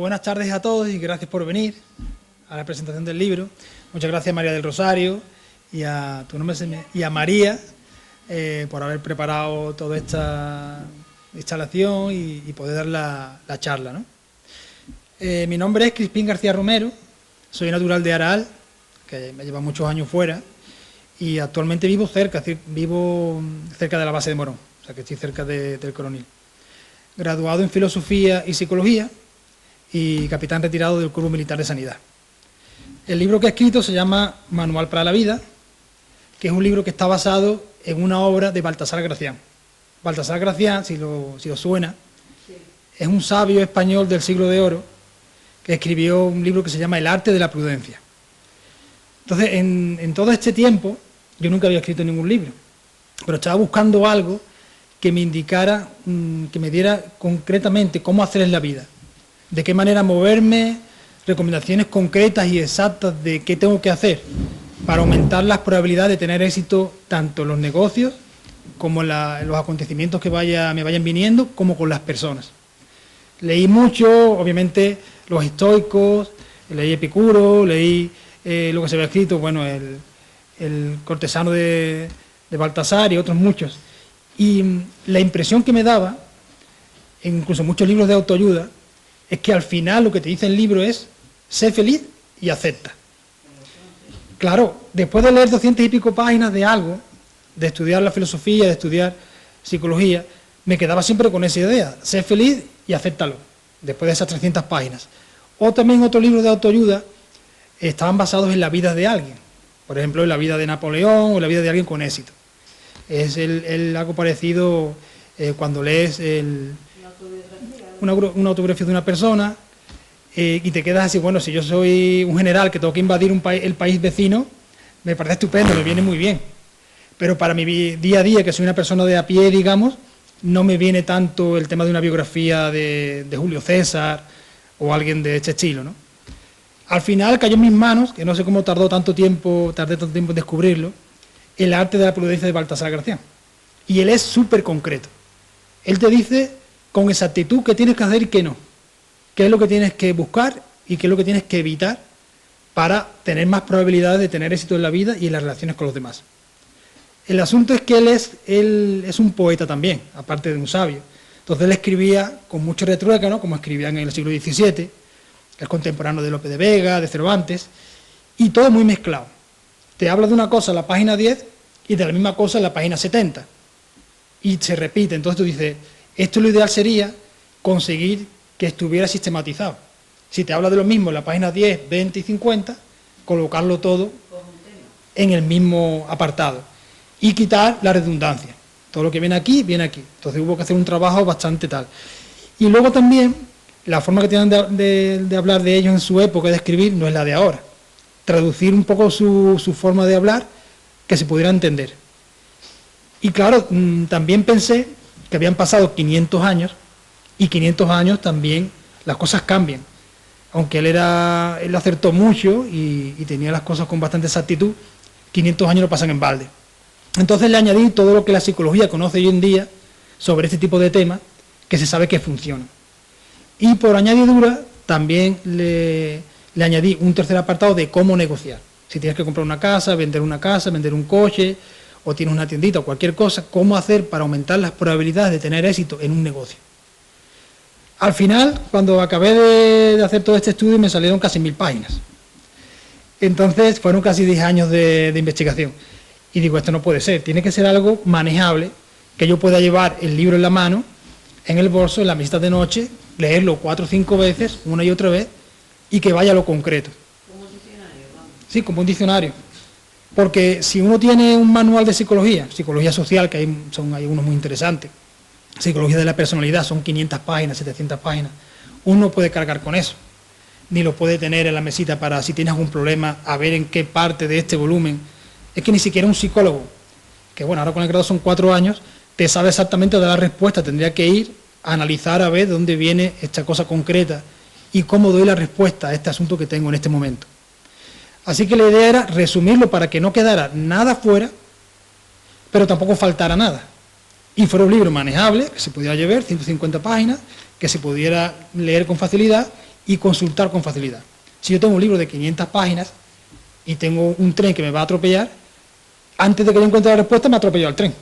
Buenas tardes a todos y gracias por venir a la presentación del libro. Muchas gracias a María del Rosario y a María por haber preparado toda esta instalación y poder dar la charla, ¿no? Mi nombre es Crispín García Romero, soy natural de Araal, que me lleva muchos años fuera, y actualmente vivo cerca de la base de Morón, o sea que estoy cerca del Coronil. Graduado en Filosofía y Psicología y capitán retirado del Cuerpo Militar de Sanidad. El libro que he escrito se llama Manual para la Vida, que es un libro que está basado en una obra de Baltasar Gracián. Baltasar Gracián, si os suena, sí, es un sabio español del siglo de oro que escribió un libro que se llama El arte de la prudencia. Entonces, en todo este tiempo, yo nunca había escrito ningún libro, pero estaba buscando algo que me indicara, que me diera concretamente cómo hacer en la vida, de qué manera moverme, recomendaciones concretas y exactas de qué tengo que hacer para aumentar las probabilidades de tener éxito tanto en los negocios como en los acontecimientos que me vayan viniendo, como con las personas. Leí mucho, obviamente, los estoicos, leí Epicuro, leí lo que se había escrito, bueno, el cortesano de Baltasar y otros muchos. Y la impresión que me daba, incluso muchos libros de autoayuda, es que al final lo que te dice el libro es sé feliz y acepta. Claro, después de leer 200 y pico páginas de algo, de estudiar la filosofía, de estudiar psicología, me quedaba siempre con esa idea, sé feliz y acéptalo, después de esas 300 páginas. O también otros libros de autoayuda estaban basados en la vida de alguien, por ejemplo, en la vida de Napoleón o en la vida de alguien con éxito. Es algo parecido cuando lees una autobiografía de una persona y te quedas así, bueno, si yo soy un general que tengo que invadir el país vecino, me parece estupendo, me viene muy bien. Pero para mi día a día, que soy una persona de a pie, digamos, no me viene tanto el tema de una biografía de Julio César o alguien de este estilo, ¿no? Al final cayó en mis manos, que no sé cómo tardé tanto tiempo en descubrirlo, El arte de la prudencia de Baltasar Gracián. Y él es súper concreto. Él te dice con exactitud qué tienes que hacer y qué no. Qué es lo que tienes que buscar y qué es lo que tienes que evitar para tener más probabilidades de tener éxito en la vida y en las relaciones con los demás. El asunto es que él es un poeta también, aparte de un sabio. Entonces él escribía con mucho retruécano, como escribían en el siglo XVII, el contemporáneo de Lope de Vega, de Cervantes, y todo muy mezclado. Te habla de una cosa en la página 10 y de la misma cosa en la página 70. Y se repite. Entonces tú dices, esto lo ideal sería conseguir que estuviera sistematizado. Si te habla de lo mismo en la página 10, 20 y 50, colocarlo todo en el mismo apartado. Y quitar la redundancia. Todo lo que viene aquí, viene aquí. Entonces hubo que hacer un trabajo bastante tal. Y luego también, la forma que tienen de hablar de ellos en su época, de escribir, no es la de ahora. Traducir un poco su forma de hablar, que se pudiera entender. Y claro, también pensé que habían pasado 500 años, y 500 años también las cosas cambian. Aunque él acertó mucho y tenía las cosas con bastante exactitud, 500 años no pasan en balde. Entonces le añadí todo lo que la psicología conoce hoy en día sobre este tipo de temas, que se sabe que funcionan. Y por añadidura también le añadí un tercer apartado de cómo negociar. Si tienes que comprar una casa, vender un coche, o tienes una tiendita o cualquier cosa, cómo hacer para aumentar las probabilidades de tener éxito en un negocio. Al final, cuando acabé de hacer todo este estudio, me salieron casi 1000 páginas. Entonces, fueron casi 10 años de investigación. Y digo, esto no puede ser, tiene que ser algo manejable, que yo pueda llevar el libro en la mano, en el bolso, en la mesita de noche, leerlo 4 o 5 veces, una y otra vez, y que vaya a lo concreto. ¿Como un diccionario? Vamos. Sí, como un diccionario. Porque si uno tiene un manual de psicología social, que hay unos muy interesantes, psicología de la personalidad, son 500 páginas, 700 páginas, uno no puede cargar con eso, ni lo puede tener en la mesita para, si tienes algún problema, a ver en qué parte de este volumen. Es que ni siquiera un psicólogo, que bueno, ahora con el grado son 4 años, te sabe exactamente dar la respuesta, tendría que ir a analizar a ver de dónde viene esta cosa concreta y cómo doy la respuesta a este asunto que tengo en este momento. Así que la idea era resumirlo para que no quedara nada fuera, pero tampoco faltara nada. Y fuera un libro manejable, que se pudiera llevar, 150 páginas, que se pudiera leer con facilidad y consultar con facilidad. Si yo tengo un libro de 500 páginas y tengo un tren que me va a atropellar, antes de que yo encuentre la respuesta me atropelló el tren.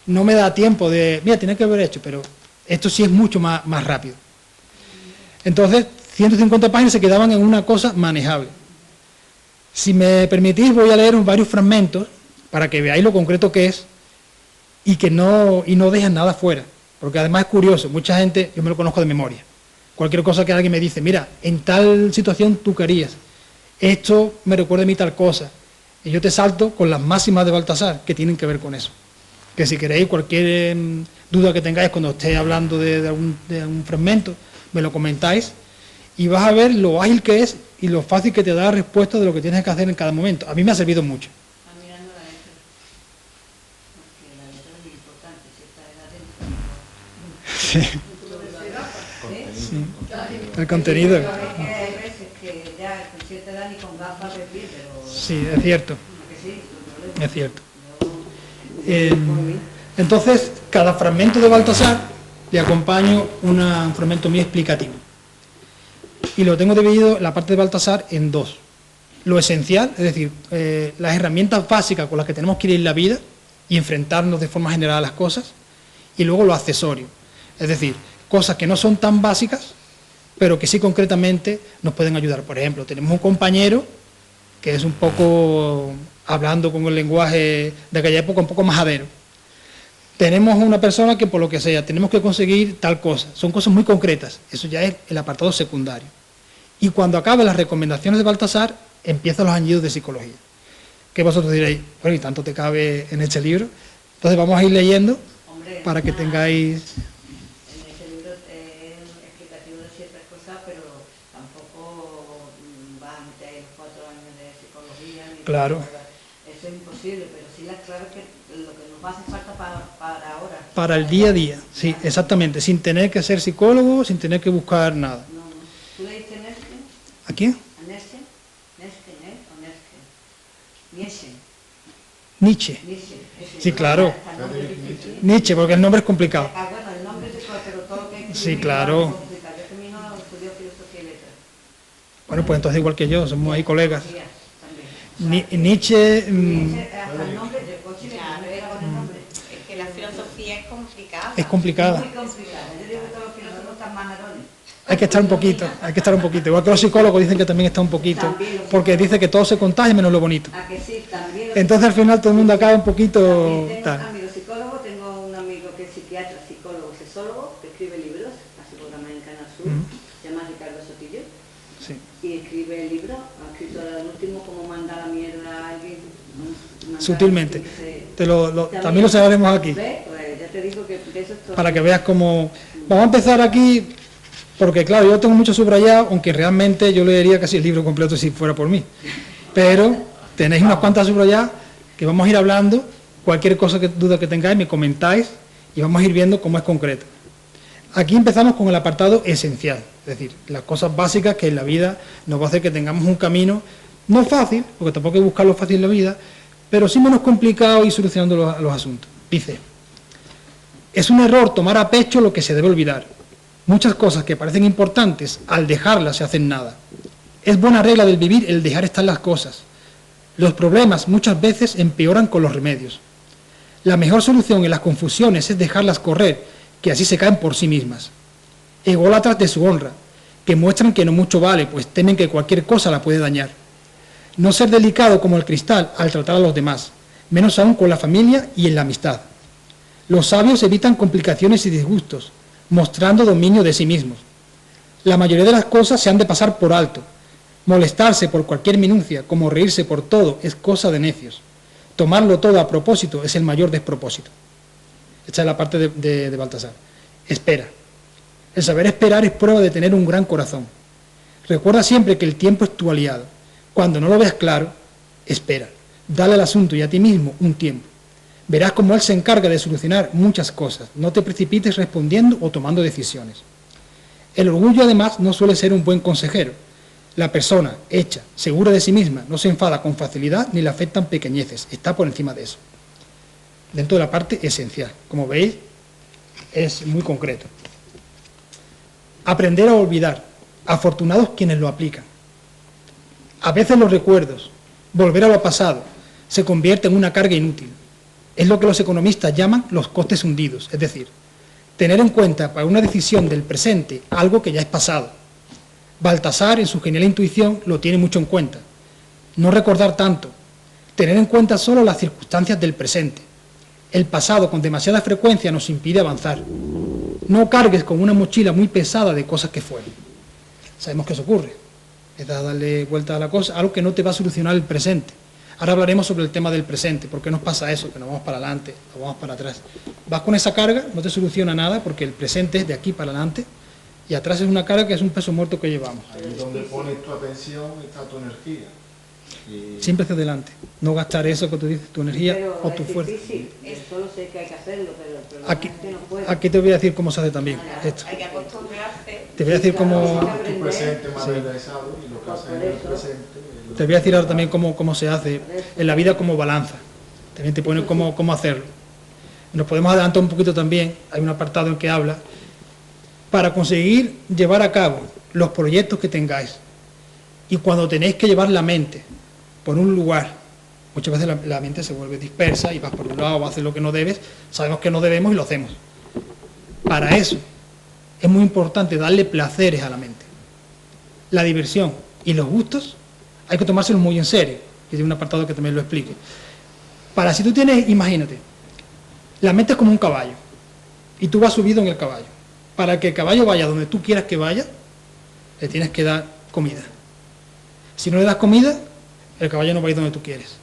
No me da tiempo de, mira, tiene que haber hecho, pero esto sí es mucho más rápido. Entonces, 150 páginas se quedaban en una cosa manejable. Si me permitís, voy a leer varios fragmentos para que veáis lo concreto que es y no dejan nada fuera. Porque además es curioso, mucha gente, yo me lo conozco de memoria. Cualquier cosa que alguien me dice, mira, en tal situación tú querías, esto me recuerda a mí tal cosa. Y yo te salto con las máximas de Baltasar, que tienen que ver con eso. Que si queréis, cualquier duda que tengáis cuando esté hablando de algún fragmento, me lo comentáis y vas a ver lo ágil que es y lo fácil que te da la respuesta de lo que tienes que hacer en cada momento. A mí me ha servido mucho. Mirando la letra, porque la letra es muy importante, cierta edad Sí. Sí. El contenido. Hay veces que ya con cierta edad ni con gafas ves bien, pero... Sí, es cierto. Sí, es cierto. Entonces, cada fragmento de Baltasar le acompaño un fragmento muy explicativo. Y lo tengo dividido, la parte de Baltasar, en dos. Lo esencial, es decir, las herramientas básicas con las que tenemos que ir en la vida y enfrentarnos de forma general a las cosas, y luego lo accesorio, es decir, cosas que no son tan básicas, pero que sí concretamente nos pueden ayudar. Por ejemplo, tenemos un compañero que es un poco, hablando con el lenguaje de aquella época, un poco majadero. Tenemos una persona que por lo que sea, tenemos que conseguir tal cosa, son cosas muy concretas, eso ya es el apartado secundario. Y cuando acaben las recomendaciones de Baltasar, empiezan los añadidos de psicología. Que vosotros diréis, bueno, y tanto te cabe en este libro. Entonces vamos a ir leyendo. Hombre, para que tengáis... En este libro es explicativo de ciertas cosas, pero tampoco vas a meter los 4 años de psicología. Ni Claro. Eso es imposible, pero sí las claves que lo que nos hace falta para ahora. Para el día a día, sí, exactamente, sin tener que ser psicólogo, sin tener que buscar nada. No, no. ¿Tú leíste Nesken? ¿A quién? ¿A Nesken? ¿Nesken, o Nesken? Nietzsche. Nietzsche. Nietzsche. Sí, claro. Hasta el nombre es difícil. Nietzsche, porque el nombre es complicado. Ah, bueno, el nombre es igual, pero todo lo que Sí, claro. complicado. Yo termino estudio filosofía y letras. Bueno, pues entonces igual que yo, somos ahí colegas. También. Nietzsche... Hasta el nombre del coche me era con el nombre. Es que la filosofía es complicada. es complicada. Muy complicado. Yo digo que todos los filósofos están manarones. Hay que estar un poquito, Igual que los psicólogos dicen que también está un poquito, porque dice que todo se contagia menos lo bonito. ¿A que sí? También. Entonces al final todo el mundo acaba un poquito... Tengo un tal. amigo psicólogo, tengo un amigo que es psiquiatra, psicólogo, sexólogo, que escribe libros, así programa en Canal Sur, se llama Ricardo Sotillo, Sí. y escribe libros, ha escrito el último como manda la mierda a alguien. Sutilmente. También lo sabremos aquí. ¿Ves? Pues ya te digo que eso es todo. Para que veas cómo... Vamos a empezar aquí, porque claro, yo tengo mucho subrayado, aunque realmente yo leería casi el libro completo si fuera por mí. Pero tenéis unas cuantas subrayadas que vamos a ir hablando, cualquier duda que tengáis me comentáis y vamos a ir viendo cómo es concreto. Aquí empezamos con el apartado esencial, es decir, las cosas básicas que en la vida nos va a hacer que tengamos un camino, no fácil, porque tampoco hay que buscar lo fácil en la vida, pero sí menos complicado y solucionando los asuntos. Dice, es un error tomar a pecho lo que se debe olvidar. Muchas cosas que parecen importantes, al dejarlas se hacen nada. Es buena regla del vivir el dejar estar las cosas. Los problemas muchas veces empeoran con los remedios. La mejor solución en las confusiones es dejarlas correr, que así se caen por sí mismas. Ególatras de su honra, que muestran que no mucho vale, pues temen que cualquier cosa la puede dañar. No ser delicado como el cristal al tratar a los demás, menos aún con la familia y en la amistad. Los sabios evitan complicaciones y disgustos, mostrando dominio de sí mismos. La mayoría de las cosas se han de pasar por alto. Molestarse por cualquier minucia, como reírse por todo, es cosa de necios. Tomarlo todo a propósito es el mayor despropósito. Esta es la parte de Baltasar. Espera. El saber esperar es prueba de tener un gran corazón. Recuerda siempre que el tiempo es tu aliado. Cuando no lo veas claro, espera. Dale al asunto y a ti mismo un tiempo. Verás cómo él se encarga de solucionar muchas cosas. No te precipites respondiendo o tomando decisiones. El orgullo, además, no suele ser un buen consejero. La persona, hecha, segura de sí misma, no se enfada con facilidad ni le afectan pequeñeces. Está por encima de eso. Dentro de la parte esencial. Como veis, es muy concreto. Aprender a olvidar. Afortunados quienes lo aplican. A veces los recuerdos, volver a lo pasado, se convierte en una carga inútil. Es lo que los economistas llaman los costes hundidos, es decir, tener en cuenta para una decisión del presente algo que ya es pasado. Baltasar, en su genial intuición, lo tiene mucho en cuenta. No recordar tanto, tener en cuenta solo las circunstancias del presente. El pasado con demasiada frecuencia nos impide avanzar. No cargues con una mochila muy pesada de cosas que fueron. Sabemos que eso ocurre. Es darle vuelta a la cosa, algo que no te va a solucionar el presente. Ahora hablaremos sobre el tema del presente, por qué nos pasa eso, que nos vamos para adelante, nos vamos para atrás. Vas con esa carga, no te soluciona nada, porque el presente es de aquí para adelante, y atrás es una carga que es un peso muerto que llevamos. Ahí donde pones tu atención está tu energía. Y Siempre hacia adelante, no gastar eso que tú dices, tu energía Pero o tu es fuerza. difícil, solo sé que hay que hacerlo, pero el problema Aquí, es que no puedo. aquí te voy a decir cómo se hace también esto. Hay que acostumbrarse. Te voy a decir cómo... tu presente materializado y lo que haces en el presente. Te voy a decir ahora también cómo se hace en la vida como balanza. También te pone cómo hacerlo. Nos podemos adelantar un poquito también, hay un apartado en que habla, para conseguir llevar a cabo los proyectos que tengáis. Y cuando tenéis que llevar la mente por un lugar, muchas veces la mente se vuelve dispersa y vas por un lado, vas a hacer lo que no debes, sabemos que no debemos y lo hacemos. Para eso es muy importante darle placeres a la mente. La diversión y los gustos hay que tomárselos muy en serio, y hay un apartado que también lo explique. Para si tú tienes, imagínate, la mente es como un caballo, y tú vas subido en el caballo. Para que el caballo vaya donde tú quieras que vaya, le tienes que dar comida. Si no le das comida, el caballo no va a ir donde tú quieres.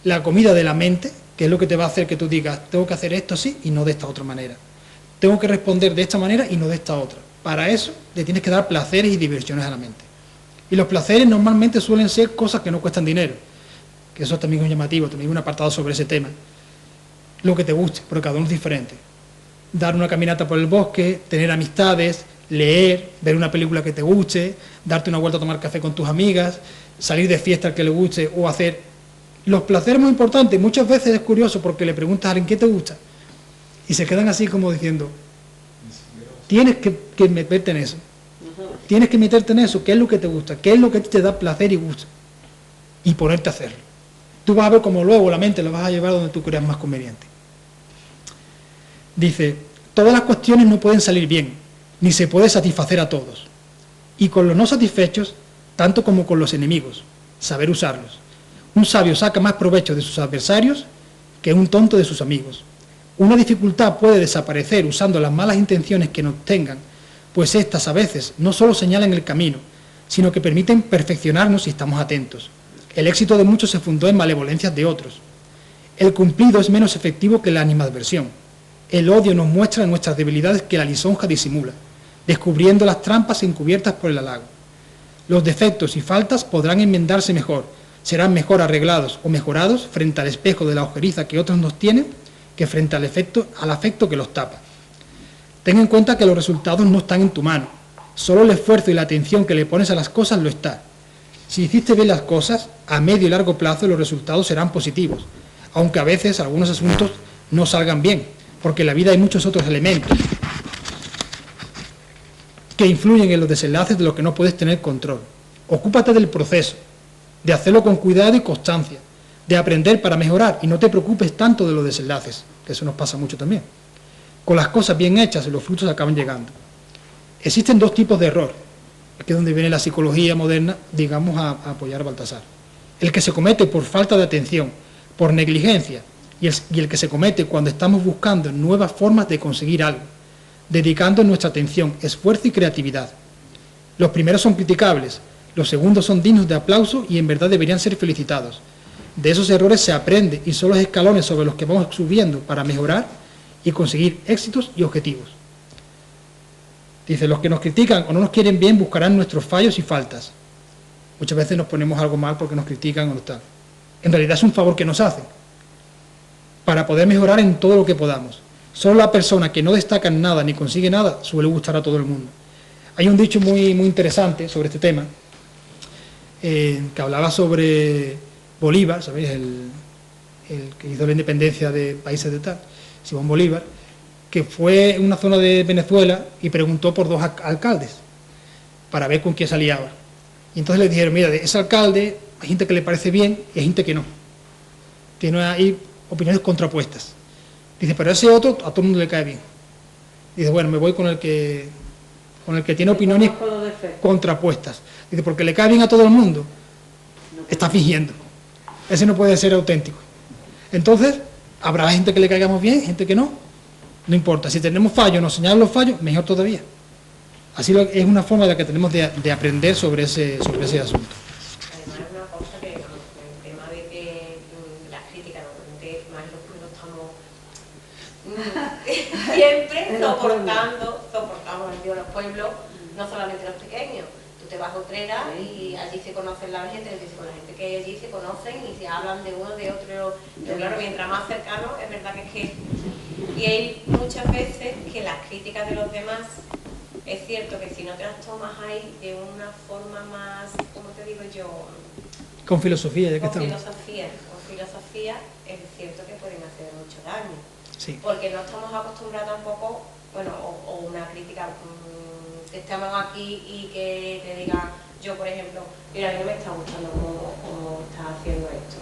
La comida de la mente, que es lo que te va a hacer que tú digas, tengo que hacer esto así y no de esta otra manera. Tengo que responder de esta manera y no de esta otra. Para eso le tienes que dar placeres y diversiones a la mente. Y los placeres normalmente suelen ser cosas que no cuestan dinero, que eso también es llamativo, también hay un apartado sobre ese tema. Lo que te guste, porque cada uno es diferente. Dar una caminata por el bosque, tener amistades, leer, ver una película que te guste, darte una vuelta a tomar café con tus amigas, salir de fiesta al que le guste o hacer... Los placeres muy importantes, muchas veces es curioso porque le preguntas a alguien qué te gusta y se quedan así como diciendo, tienes que meterte en eso. Tienes que meterte en eso, qué es lo que te gusta, qué es lo que te da placer y gusto, y ponerte a hacerlo. Tú vas a ver cómo luego la mente la vas a llevar donde tú creas más conveniente. Dice, todas las cuestiones no pueden salir bien, ni se puede satisfacer a todos. Y con los no satisfechos, tanto como con los enemigos, saber usarlos. Un sabio saca más provecho de sus adversarios que un tonto de sus amigos. Una dificultad puede desaparecer usando las malas intenciones que nos tengan, pues éstas a veces no solo señalan el camino, sino que permiten perfeccionarnos si estamos atentos. El éxito de muchos se fundó en malevolencias de otros. El cumplido es menos efectivo que la animadversión. El odio nos muestra nuestras debilidades que la lisonja disimula, descubriendo las trampas encubiertas por el halago. Los defectos y faltas podrán enmendarse mejor, serán mejor arreglados o mejorados frente al espejo de la ojeriza que otros nos tienen que frente al afecto que los tapa. Ten en cuenta que los resultados no están en tu mano, solo el esfuerzo y la atención que le pones a las cosas lo está. Si hiciste bien las cosas, a medio y largo plazo los resultados serán positivos, aunque a veces algunos asuntos no salgan bien, porque en la vida hay muchos otros elementos que influyen en los desenlaces de los que no puedes tener control. Ocúpate del proceso, de hacerlo con cuidado y constancia, de aprender para mejorar y no te preocupes tanto de los desenlaces, que eso nos pasa mucho también. Con las cosas bien hechas los frutos acaban llegando. Existen dos tipos de error, que es donde viene la psicología moderna, digamos, a apoyar a Baltasar. El que se comete por falta de atención, por negligencia, y el que se comete cuando estamos buscando nuevas formas de conseguir algo, dedicando nuestra atención, esfuerzo y creatividad. Los primeros son criticables, los segundos son dignos de aplauso y en verdad deberían ser felicitados. De esos errores se aprende y son los escalones sobre los que vamos subiendo para mejorar y conseguir éxitos y objetivos. Dice, los que nos critican o no nos quieren bien buscarán nuestros fallos y faltas. Muchas veces nos ponemos algo mal porque nos critican o no están. En realidad es un favor que nos hacen para poder mejorar en todo lo que podamos. Solo la persona que no destaca en nada ni consigue nada suele gustar a todo el mundo. Hay un dicho muy interesante sobre este tema, que hablaba sobre Bolívar, ¿sabéis? El que hizo la independencia de países de tal, Simón Bolívar, que fue en una zona de Venezuela y preguntó por dos alcaldes. para ver con quién se aliaba. Y entonces le dijeron, mira, de ese alcalde hay gente que le parece bien y hay gente que no. Tiene ahí opiniones contrapuestas. Dice, pero ese otro a todo el mundo le cae bien. Dice, bueno, me voy con el que tiene opiniones contrapuestas. Dice, porque le cae bien a todo el mundo, está fingiendo. Ese no puede ser auténtico. Entonces, habrá gente que le caigamos bien, gente que no. No importa, si tenemos fallos, nos señalan los fallos, mejor todavía. Así es una forma de la que tenemos de aprender sobre ese asunto. Además es una cosa que el tema de que las críticas, normalmente más los pueblos estamos siempre soportamos los pueblos, no solamente los pequeños. Tú te vas a Utrera y allí se conocen la gente, con la gente que hay allí se conocen y se hablan de uno, de otro, pero claro, mientras más cercano, es verdad que es que... Y hay muchas veces que las críticas de los demás, es cierto que si no te las tomas ahí de una forma más, ¿cómo te digo yo? Con filosofía, ya que Con estamos. filosofía, es cierto que pueden hacer mucho daño. Sí. Porque no estamos acostumbrados tampoco, bueno, o una crítica, que estamos aquí y que te digan, yo por ejemplo, mira, a mí no me está gustando cómo estás haciendo esto.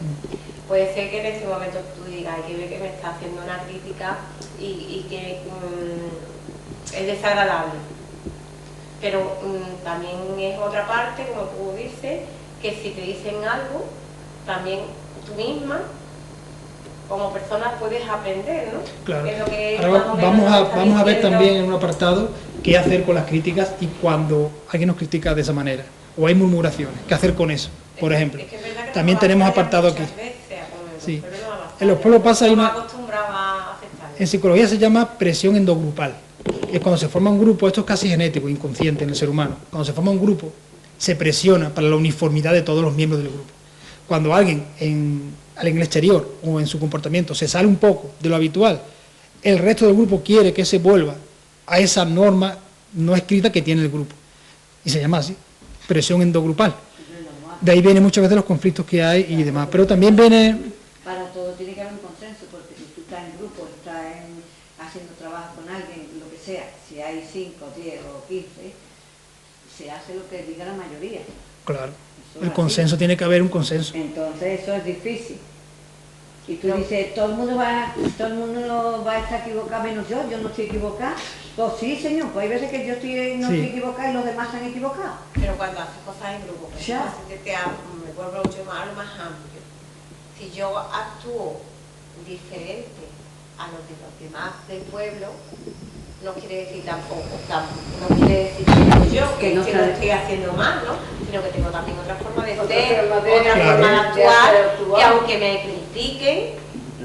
Puede ser que en este momento tú digas, hay que ver que me está haciendo una crítica y que es desagradable. Pero también es otra parte, como tú dices, que si te dicen algo, también tú misma, como persona, puedes aprender, ¿no? Claro. Es lo que Ahora más o menos vamos a ver diciendo. también en un apartado qué hacer con las críticas y cuando alguien nos critica de esa manera, o hay murmuraciones, qué hacer con eso, por ejemplo. Es que es verdad que También nos tenemos pasa apartado aquí. muchas veces, Sí. pero no va a En los pueblos pasa, hay Estamos una... acostumbrados a aceptarlo. En psicología se llama presión endogrupal. Es cuando se forma un grupo, esto es casi genético, inconsciente en el ser humano. Cuando se forma un grupo, se presiona para la uniformidad de todos los miembros del grupo. Cuando alguien en el exterior o en su comportamiento se sale un poco de lo habitual, el resto del grupo quiere que se vuelva a esa norma no escrita que tiene el grupo. Y se llama así, presión endogrupal. De ahí vienen muchas veces los conflictos que hay y demás. Pero también viene... Para todo tiene que haber un consenso, porque si tú estás en grupo, estás haciendo trabajo con alguien, lo que sea, si hay 5, 10 o 15, se hace lo que diga la mayoría. Claro, Eso es el así. consenso tiene que haber un consenso. Entonces eso es difícil. Y tú dices, todo el mundo va a estar equivocado menos yo no estoy equivocada. Pues sí, señor, pues hay veces que yo no Sí. estoy equivocada y los demás están equivocados. Pero cuando haces cosas en grupo, por Ya. ejemplo, me vuelvo mucho más amplio. Si yo actúo diferente a los demás del pueblo, no quiere decir tampoco, no quiere decir que yo Que no lo sabe. estoy haciendo mal, ¿no? Sino que tengo también otra forma de Otra ser, forma de- otra Claro. forma de actuar, de actuar. y aunque me critiquen,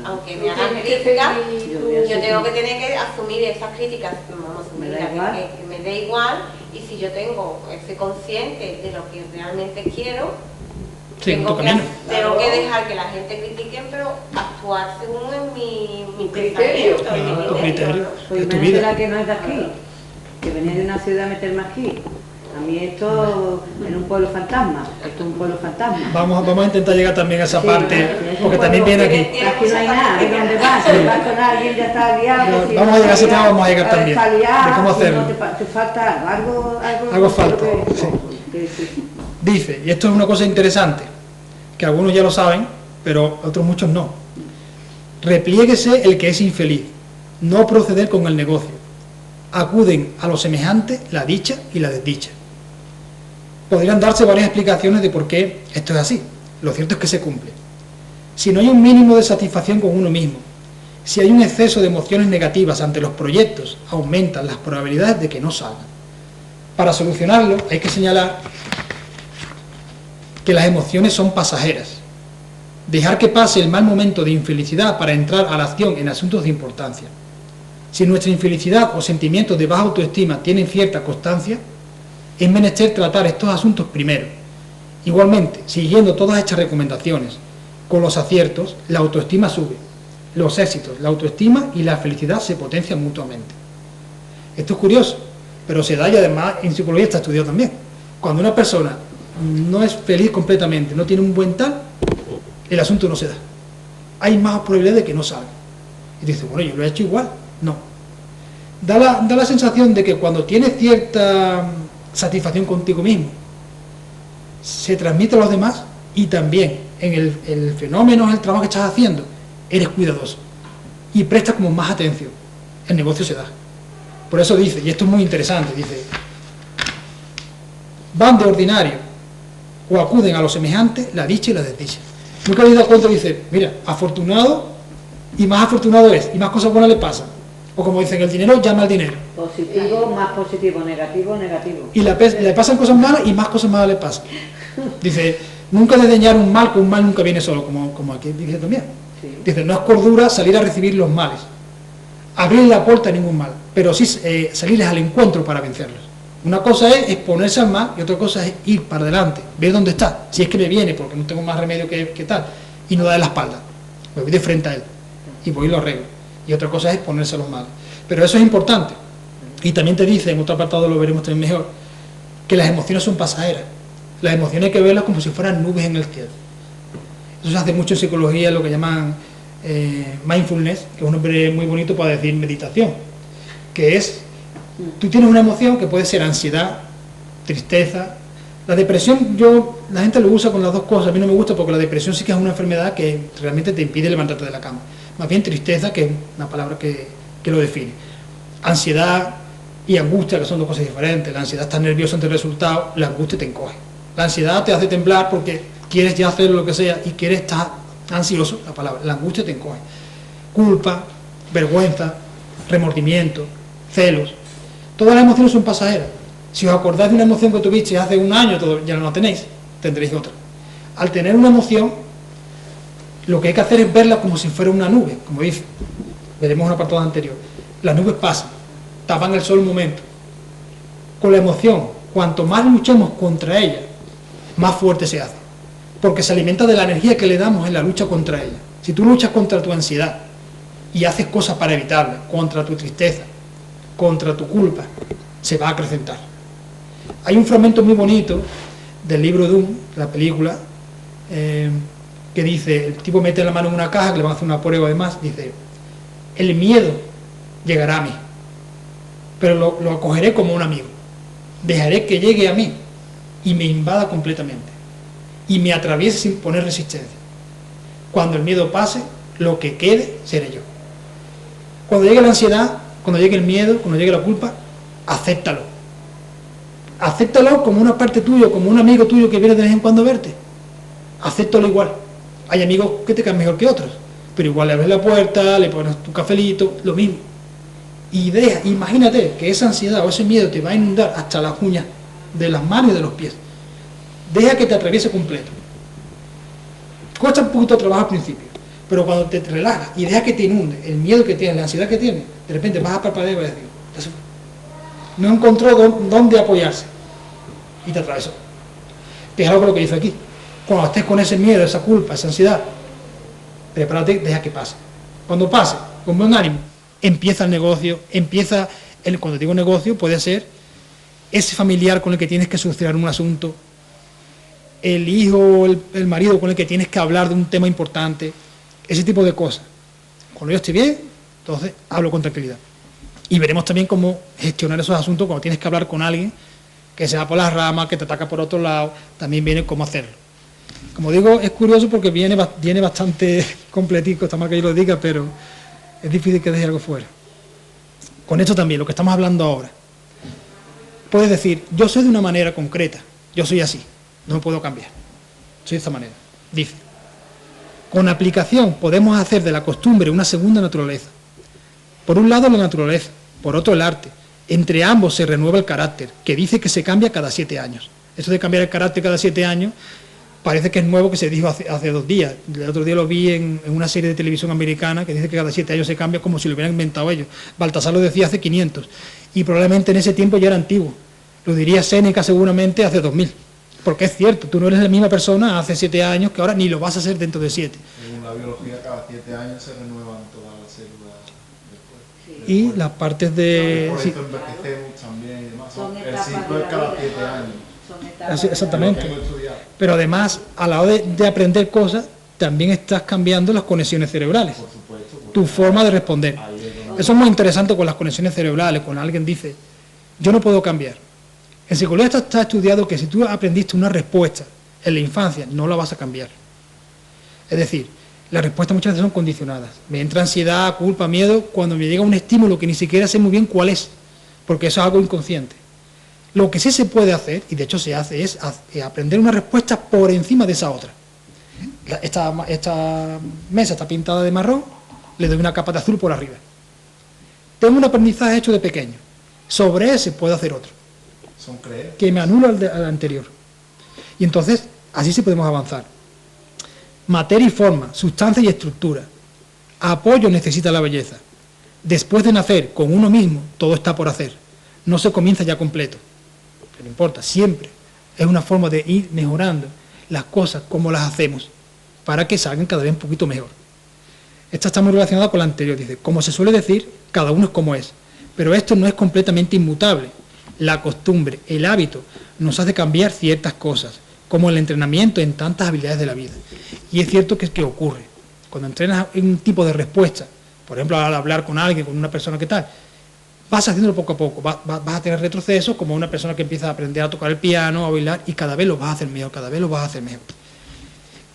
aunque me hagan críticas, yo tengo que tener que asumir esas críticas, vamos a asumir Me da igual. que me dé igual, y si yo soy consciente de lo que realmente quiero, Sí, en tu camino. tengo que dejar que la gente critique, pero actuar según en mi criterio. pensamiento, en mi Claro, tu criterio. ¿no? Pues Es tu imagínate vida. la que no es de aquí, que venía de una ciudad a meterme aquí. A mí esto en un pueblo fantasma, esto es un pueblo fantasma. Vamos a intentar llegar también a esa Sí, parte, es un porque también pueblo viene que aquí. Aquí no hay nada, ¿de dónde vas? Si vas con alguien ya está liado. No, si vamos no a llegar a ese está tema, vamos a llegar liado, también, está liado, de cómo si no hacerlo. te falta algo. Algo falta, que- sí. sí. Dice, y esto es una cosa interesante, que algunos ya lo saben, pero otros muchos no. Repliéguese el que es infeliz, no proceder con el negocio. Acuden a lo semejante la dicha y la desdicha. Podrían darse varias explicaciones de por qué esto es así. Lo cierto es que se cumple. Si no hay un mínimo de satisfacción con uno mismo, si hay un exceso de emociones negativas ante los proyectos, aumentan las probabilidades de que no salgan. Para solucionarlo hay que señalar que las emociones son pasajeras. Dejar que pase el mal momento de infelicidad para entrar a la acción en asuntos de importancia. Si nuestra infelicidad o sentimientos de baja autoestima tienen cierta constancia, es menester tratar estos asuntos primero. Igualmente, siguiendo todas estas recomendaciones, con los aciertos, la autoestima sube. Los éxitos, la autoestima y la felicidad se potencian mutuamente. Esto es curioso, pero se da y además en psicología está estudiado también. Cuando una persona no es feliz completamente, no tiene un buen tal, el asunto no se da. Hay más probabilidad de que no salga. Y dice, bueno, yo lo he hecho igual. No. Da la sensación de que cuando tiene cierta satisfacción contigo mismo, se transmite a los demás, y también en el fenómeno, en el trabajo que estás haciendo, eres cuidadoso y prestas como más atención, el negocio se da. Por eso dice, y esto es muy interesante, dice, van de ordinario o acuden a lo semejante la dicha y la desdicha. Nunca habéis dado cuenta, dice, mira, afortunado y más afortunado es, y más cosas buenas le pasan. O como dicen, el dinero llama al dinero. Positivo, más positivo, negativo, negativo. Y le pasan cosas malas y más cosas malas le pasan. Dice, nunca desdeñar un mal, que un mal nunca viene solo, como aquí dice también. Sí. Dice, no es cordura salir a recibir los males, abrir la puerta a ningún mal, pero sí salirles al encuentro para vencerlos. Una cosa es exponerse al mal y otra cosa es ir para adelante, ver dónde está, si es que me viene, porque no tengo más remedio que tal, y no darle la espalda, me voy de frente a él y voy y lo arreglo. Y otra cosa es exponerse a los males. Pero eso es importante. Y también te dice, en otro apartado lo veremos también mejor, que las emociones son pasajeras. Las emociones hay que verlas como si fueran nubes en el cielo. Eso se hace mucho en psicología, lo que llaman mindfulness, que es un nombre muy bonito para decir meditación, que es, tú tienes una emoción que puede ser ansiedad, tristeza. La depresión, la gente lo usa con las dos cosas, a mí no me gusta porque la depresión sí que es una enfermedad que realmente te impide levantarte de la cama. Más bien tristeza, que es una palabra que lo define. Ansiedad y angustia, que son dos cosas diferentes. La ansiedad está nerviosa ante el resultado, la angustia te encoge. La ansiedad te hace temblar porque quieres ya hacer lo que sea y quieres estar ansioso, la palabra. La angustia te encoge. Culpa, vergüenza, remordimiento, celos. Todas las emociones son pasajeras. Si os acordáis de una emoción que tuviste hace un año, ya no la tenéis, tendréis otra. Al tener una emoción, lo que hay que hacer es verla como si fuera una nube, como dice, veremos en un apartado anterior. Las nubes pasan, tapan el sol un momento. Con la emoción, cuanto más luchemos contra ella, más fuerte se hace, porque se alimenta de la energía que le damos en la lucha contra ella. Si tú luchas contra tu ansiedad y haces cosas para evitarla, contra tu tristeza, contra tu culpa, se va a acrecentar. Hay un fragmento muy bonito del libro Doom, la película, que dice, el tipo mete la mano en una caja, que le van a hacer una prueba además, dice, el miedo llegará a mí, pero lo acogeré como un amigo, dejaré que llegue a mí y me invada completamente y me atraviese sin poner resistencia. Cuando el miedo pase, lo que quede seré yo. Cuando llegue la ansiedad, cuando llegue el miedo, cuando llegue la culpa, acéptalo como una parte tuya, como un amigo tuyo que viene de vez en cuando a verte. Acéptalo igual. Hay amigos que te caen mejor que otros, pero igual le abres la puerta, le pones tu cafelito, lo mismo. Y imagínate que esa ansiedad o ese miedo te va a inundar hasta las uñas de las manos y de los pies. Deja que te atraviese completo. Cuesta un poquito de trabajo al principio, pero cuando te relajas y deja que te inunde el miedo que tienes, la ansiedad que tienes, de repente vas a parpadear y vas a decir, ya se fue. No encontró dónde apoyarse y te atravesó. Fijaros con lo que dice aquí. Cuando estés con ese miedo, esa culpa, esa ansiedad, prepárate, deja que pase. Cuando pase, con buen ánimo, empieza el negocio, cuando digo negocio, puede ser ese familiar con el que tienes que solucionar un asunto, el hijo o el marido con el que tienes que hablar de un tema importante, ese tipo de cosas. Cuando yo esté bien, entonces hablo con tranquilidad. Y veremos también cómo gestionar esos asuntos cuando tienes que hablar con alguien que se va por las ramas, que te ataca por otro lado, también viene cómo hacerlo. Como digo, es curioso porque viene bastante completico, está mal que yo lo diga, pero es difícil que deje algo fuera. Con esto también, lo que estamos hablando ahora. Puedes decir, yo soy de una manera concreta, yo soy así, no me puedo cambiar, soy de esta manera. Dice, con aplicación podemos hacer de la costumbre una segunda naturaleza. Por un lado la naturaleza, por otro el arte. Entre ambos se renueva el carácter, que dice que se cambia cada 7 años. Eso de cambiar el carácter cada 7 años parece que es nuevo, que se dijo hace 2 días. El otro día lo vi en una serie de televisión americana que dice que cada 7 años se cambia, como si lo hubieran inventado ellos. Baltasar lo decía hace 500 y probablemente en ese tiempo ya era antiguo. Lo diría Séneca seguramente hace 2000. Porque es cierto, tú no eres la misma persona hace 7 años que ahora, ni lo vas a ser dentro de 7. En la biología cada 7 años se renuevan todas las células después. Y las partes de... Por sí, eso envejecemos también y demás. Son El etapas ciclo de es la cada vida. 7 años. Son etapas. exactamente. Lo que hemos estudiado. Pero además, a la hora de aprender cosas, también estás cambiando las conexiones cerebrales, Por supuesto. tu forma de responder. Ahí es donde- Eso es muy interesante con las conexiones cerebrales, cuando alguien dice, yo no puedo cambiar. En psicología está estudiado que si tú aprendiste una respuesta en la infancia, no la vas a cambiar. Es decir, las respuestas muchas veces son condicionadas. Me entra ansiedad, culpa, miedo, cuando me llega un estímulo que ni siquiera sé muy bien cuál es, porque eso es algo inconsciente. Lo que sí se puede hacer, y de hecho se hace, es aprender una respuesta por encima de esa otra. Esta mesa está pintada de marrón, le doy una capa de azul por arriba. Tengo un aprendizaje hecho de pequeño. Sobre ese puedo hacer otro. Son creencias. Que me anula al anterior. Y entonces, así sí podemos avanzar. Materia y forma, sustancia y estructura. Apoyo necesita la belleza. Después de nacer con uno mismo, todo está por hacer. No se comienza ya completo. Pero no importa, siempre es una forma de ir mejorando las cosas como las hacemos, para que salgan cada vez un poquito mejor. Esta está muy relacionada con la anterior. Dice, como se suele decir, cada uno es como es. Pero esto no es completamente inmutable. La costumbre, el hábito, nos hace cambiar ciertas cosas, como el entrenamiento en tantas habilidades de la vida. Y es cierto que ocurre. Cuando entrenas un tipo de respuesta, por ejemplo, al hablar con alguien, con una persona que tal, vas haciéndolo poco a poco, vas a tener retrocesos como una persona que empieza a aprender a tocar el piano, a bailar, y cada vez lo vas a hacer mejor, cada vez lo vas a hacer mejor.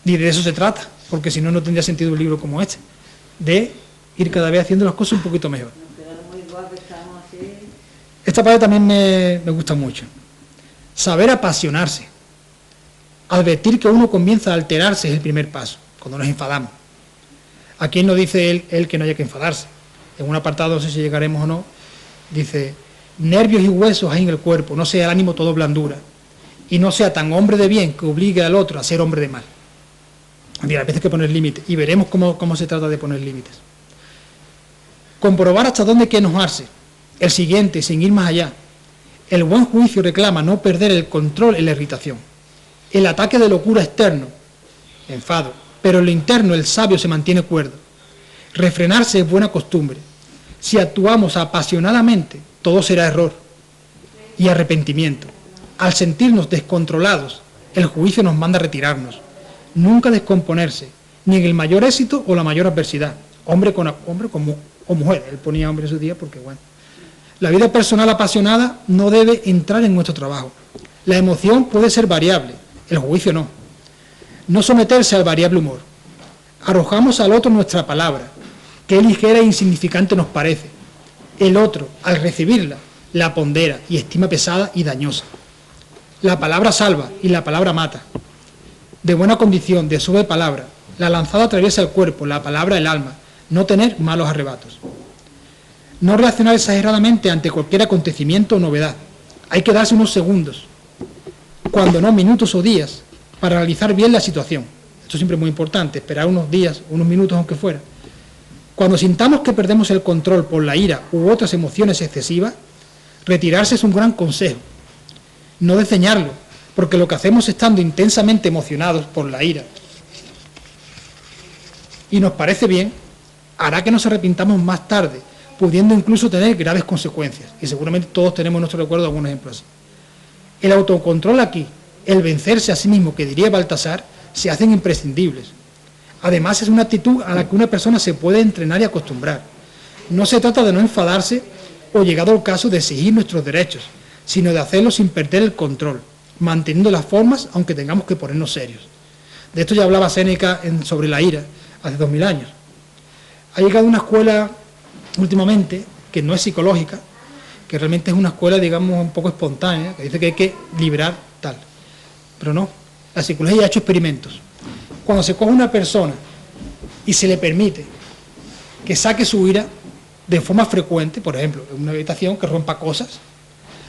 Y de eso se trata, porque si no, no tendría sentido un libro como este, de ir cada vez haciendo las cosas un poquito mejor. Esta parte también me gusta mucho. Saber apasionarse. Advertir que uno comienza a alterarse es el primer paso, cuando nos enfadamos. Aquí no dice él que no haya que enfadarse. En un apartado, no sé si llegaremos o no, dice, nervios y huesos hay en el cuerpo, no sea el ánimo todo blandura, y no sea tan hombre de bien que obligue al otro a ser hombre de mal. Mira, a veces hay que poner límites, y veremos cómo se trata de poner límites. Comprobar hasta dónde hay que enojarse. El siguiente, sin ir más allá. El buen juicio reclama no perder el control en la irritación. El ataque de locura externo, enfado, pero en lo interno el sabio se mantiene cuerdo. Refrenarse es buena costumbre. Si actuamos apasionadamente, todo será error y arrepentimiento. Al sentirnos descontrolados, el juicio nos manda a retirarnos. Nunca descomponerse, ni en el mayor éxito o la mayor adversidad. Hombre o mujer, él ponía hombre en su día porque bueno. La vida personal apasionada no debe entrar en nuestro trabajo. La emoción puede ser variable, el juicio no. No someterse al variable humor. Arrojamos al otro nuestra palabra, qué ligera e insignificante nos parece. El otro, al recibirla, la pondera y estima pesada y dañosa. La palabra salva y la palabra mata. De buena condición, de suave palabra, la lanzada atraviesa el cuerpo, la palabra el alma. No tener malos arrebatos. No reaccionar exageradamente ante cualquier acontecimiento o novedad. Hay que darse unos segundos, cuando no minutos o días, para analizar bien la situación. Esto siempre es muy importante, esperar unos días, unos minutos aunque fuera. Cuando sintamos que perdemos el control por la ira u otras emociones excesivas, retirarse es un gran consejo. No desdeñarlo, porque lo que hacemos estando intensamente emocionados por la ira y nos parece bien, hará que nos arrepintamos más tarde, pudiendo incluso tener graves consecuencias. Y seguramente todos tenemos en nuestro recuerdo algún ejemplo así. El autocontrol aquí, el vencerse a sí mismo, que diría Baltasar, se hacen imprescindibles. Además, es una actitud a la que una persona se puede entrenar y acostumbrar. No se trata de no enfadarse o, llegado el caso, de exigir nuestros derechos, sino de hacerlo sin perder el control, manteniendo las formas, aunque tengamos que ponernos serios. De esto ya hablaba Séneca sobre la ira, hace 2000 años. Ha llegado una escuela últimamente, que no es psicológica, que realmente es una escuela, digamos, un poco espontánea, que dice que hay que liberar tal. Pero no, la psicología ha hecho experimentos. Cuando se coge una persona y se le permite que saque su ira de forma frecuente, por ejemplo, en una habitación que rompa cosas,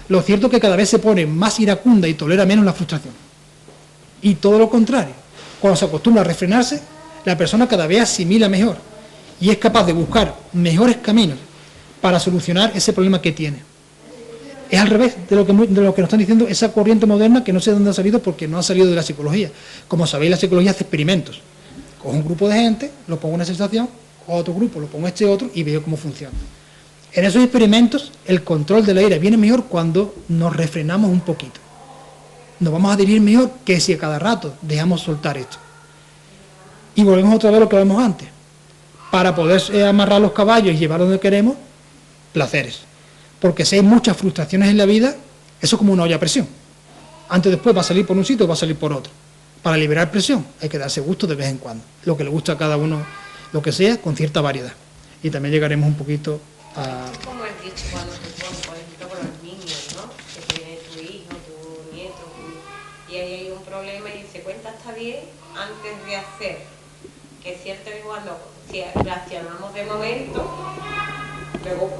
lo cierto es que cada vez se pone más iracunda y tolera menos la frustración. Y todo lo contrario, cuando se acostumbra a refrenarse, la persona cada vez asimila mejor y es capaz de buscar mejores caminos para solucionar ese problema que tiene. Es al revés de lo que nos están diciendo esa corriente moderna que no sé de dónde ha salido porque no ha salido de la psicología. Como sabéis, la psicología hace experimentos. Cojo un grupo de gente, lo pongo en una sensación, cojo otro grupo, lo pongo este otro y veo cómo funciona. En esos experimentos, el control de la ira viene mejor cuando nos refrenamos un poquito. Nos vamos a adherir mejor que si a cada rato dejamos soltar esto. Y volvemos otra vez a lo que hablamos antes. Para poder amarrar los caballos y llevar donde queremos, placeres. Porque si hay muchas frustraciones en la vida, Eso es como una olla a presión. Antes o después va a salir por un sitio o va a salir por otro. Para liberar presión hay que darse gusto de vez en cuando. Lo que le gusta a cada uno, lo que sea, con cierta variedad. Y también llegaremos un poquito a... Como el dicho cuando te pones, por ejemplo, con los niños, ¿no? Que tiene tu hijo, tu nieto, y ahí hay un problema y dice, cuenta hasta 10 antes de hacer. Que es cierto que cuando si reaccionamos de momento, luego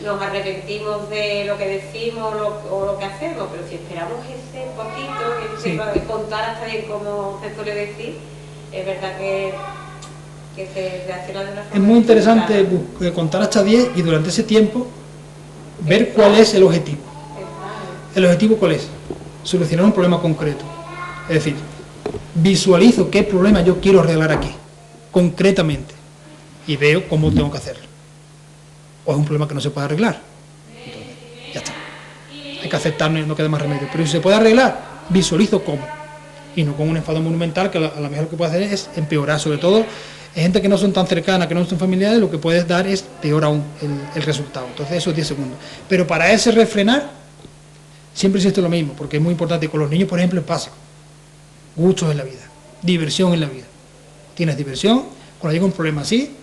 nos arrepentimos de lo que decimos o lo que hacemos, pero si esperamos ese poquito, ese contar hasta 10 como se suele decir, es verdad que se reacciona de una forma... Es muy interesante contar hasta 10 y durante ese tiempo ver cuál es el objetivo. ¿El objetivo cuál es? Solucionar un problema concreto. Es decir, visualizo qué problema yo quiero arreglar aquí, concretamente, y veo cómo tengo que hacerlo. O es un problema que no se puede arreglar. Entonces, ya está. Hay que aceptarlo y no queda más remedio. Pero si se puede arreglar, visualizo cómo. Y no con un enfado monumental que a lo mejor lo que puede hacer es empeorar. Sobre todo, en gente que no son tan cercanas, que no son familiares, lo que puedes dar es peor aún el resultado. Entonces, esos 10 segundos. Pero para ese refrenar, siempre existe lo mismo, porque es muy importante. Con los niños, por ejemplo, es básico. Gustos en la vida, diversión en la vida. Tienes diversión, cuando llega un problema así,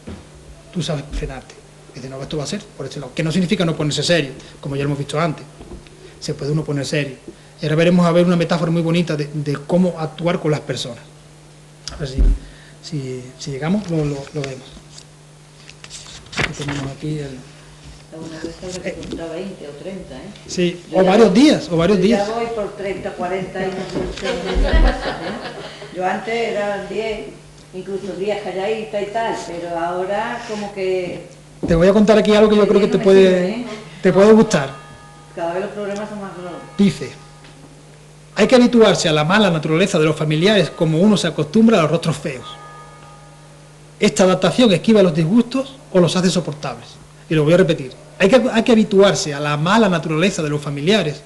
tú sabes frenarte. Dices, no, esto va a ser por este lado. Que no significa no ponerse serio, como ya lo hemos visto antes. Se puede uno poner serio. Y ahora veremos a ver una metáfora muy bonita de cómo actuar con las personas. A ver si llegamos, lo vemos. Aquí tenemos aquí el... Una vez que contaba 20 o 30, ¿eh? Sí, o varios días. Ya voy por 30, 40 y no sé. Yo antes eran 10, incluso 10 calladitas y tal, pero ahora como que... Te voy a contar aquí algo que yo creo que te puede gustar. Cada vez los problemas son más graves. Dice, hay que habituarse a la mala naturaleza de los familiares como uno se acostumbra a los rostros feos. Esta adaptación esquiva los disgustos o los hace soportables. Y lo voy a repetir. Hay que habituarse a la mala naturaleza de los familiares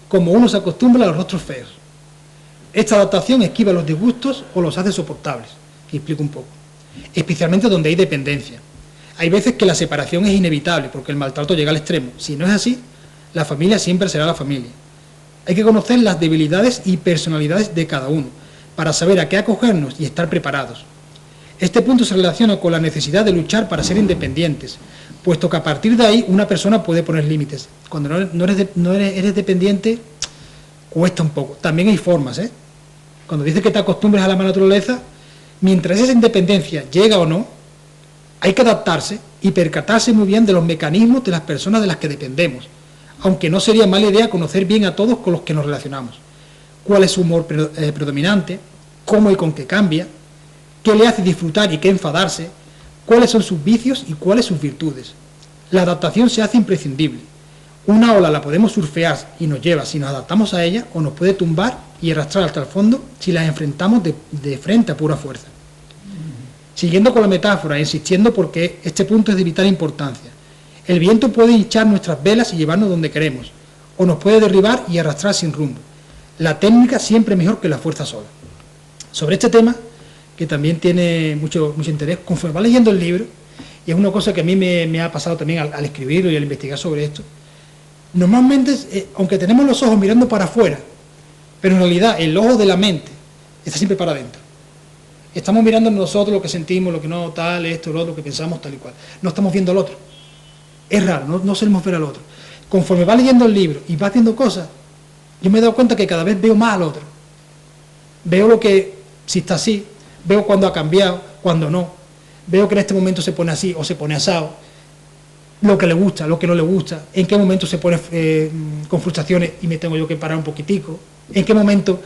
como uno se acostumbra a los rostros feos. Esta adaptación esquiva los disgustos o los hace soportables. Y explico un poco. Especialmente donde hay dependencia. Hay veces que la separación es inevitable porque el maltrato llega al extremo. Si no es así, la familia siempre será la familia. Hay que conocer las debilidades y personalidades de cada uno para saber a qué acogernos y estar preparados. Este punto se relaciona con la necesidad de luchar para ser independientes, puesto que a partir de ahí una persona puede poner límites. Cuando eres dependiente, cuesta un poco. También hay formas, ¿eh? Cuando dices que te acostumbres a la mala naturaleza, mientras esa independencia llega o no, hay que adaptarse y percatarse muy bien de los mecanismos de las personas de las que dependemos, aunque no sería mala idea conocer bien a todos con los que nos relacionamos. Cuál es su humor predominante, cómo y con qué cambia, qué le hace disfrutar y qué enfadarse, cuáles son sus vicios y cuáles sus virtudes. La adaptación se hace imprescindible. Una ola la podemos surfear y nos lleva si nos adaptamos a ella, o nos puede tumbar y arrastrar hasta el fondo si las enfrentamos de frente a pura fuerza. Siguiendo con la metáfora, insistiendo porque este punto es de vital importancia. El viento puede hinchar nuestras velas y llevarnos donde queremos, o nos puede derribar y arrastrar sin rumbo. La técnica siempre es mejor que la fuerza sola. Sobre este tema, que también tiene mucho interés, conforme va leyendo el libro, y es una cosa que a mí me ha pasado también al escribirlo y al investigar sobre esto, normalmente, aunque tenemos los ojos mirando para afuera, pero en realidad el ojo de la mente está siempre para adentro. Estamos mirando nosotros lo que sentimos, lo que no, tal, esto, lo otro, lo que pensamos, tal y cual. No estamos viendo al otro. Es raro, no solemos ver al otro. Conforme va leyendo el libro y va haciendo cosas, yo me he dado cuenta que cada vez veo más al otro. Veo lo que, si está así, veo cuando ha cambiado, cuando no. Veo que en este momento se pone así o se pone asado. Lo que le gusta, lo que no le gusta. En qué momento se pone con frustraciones y me tengo yo que parar un poquitico. En qué momento,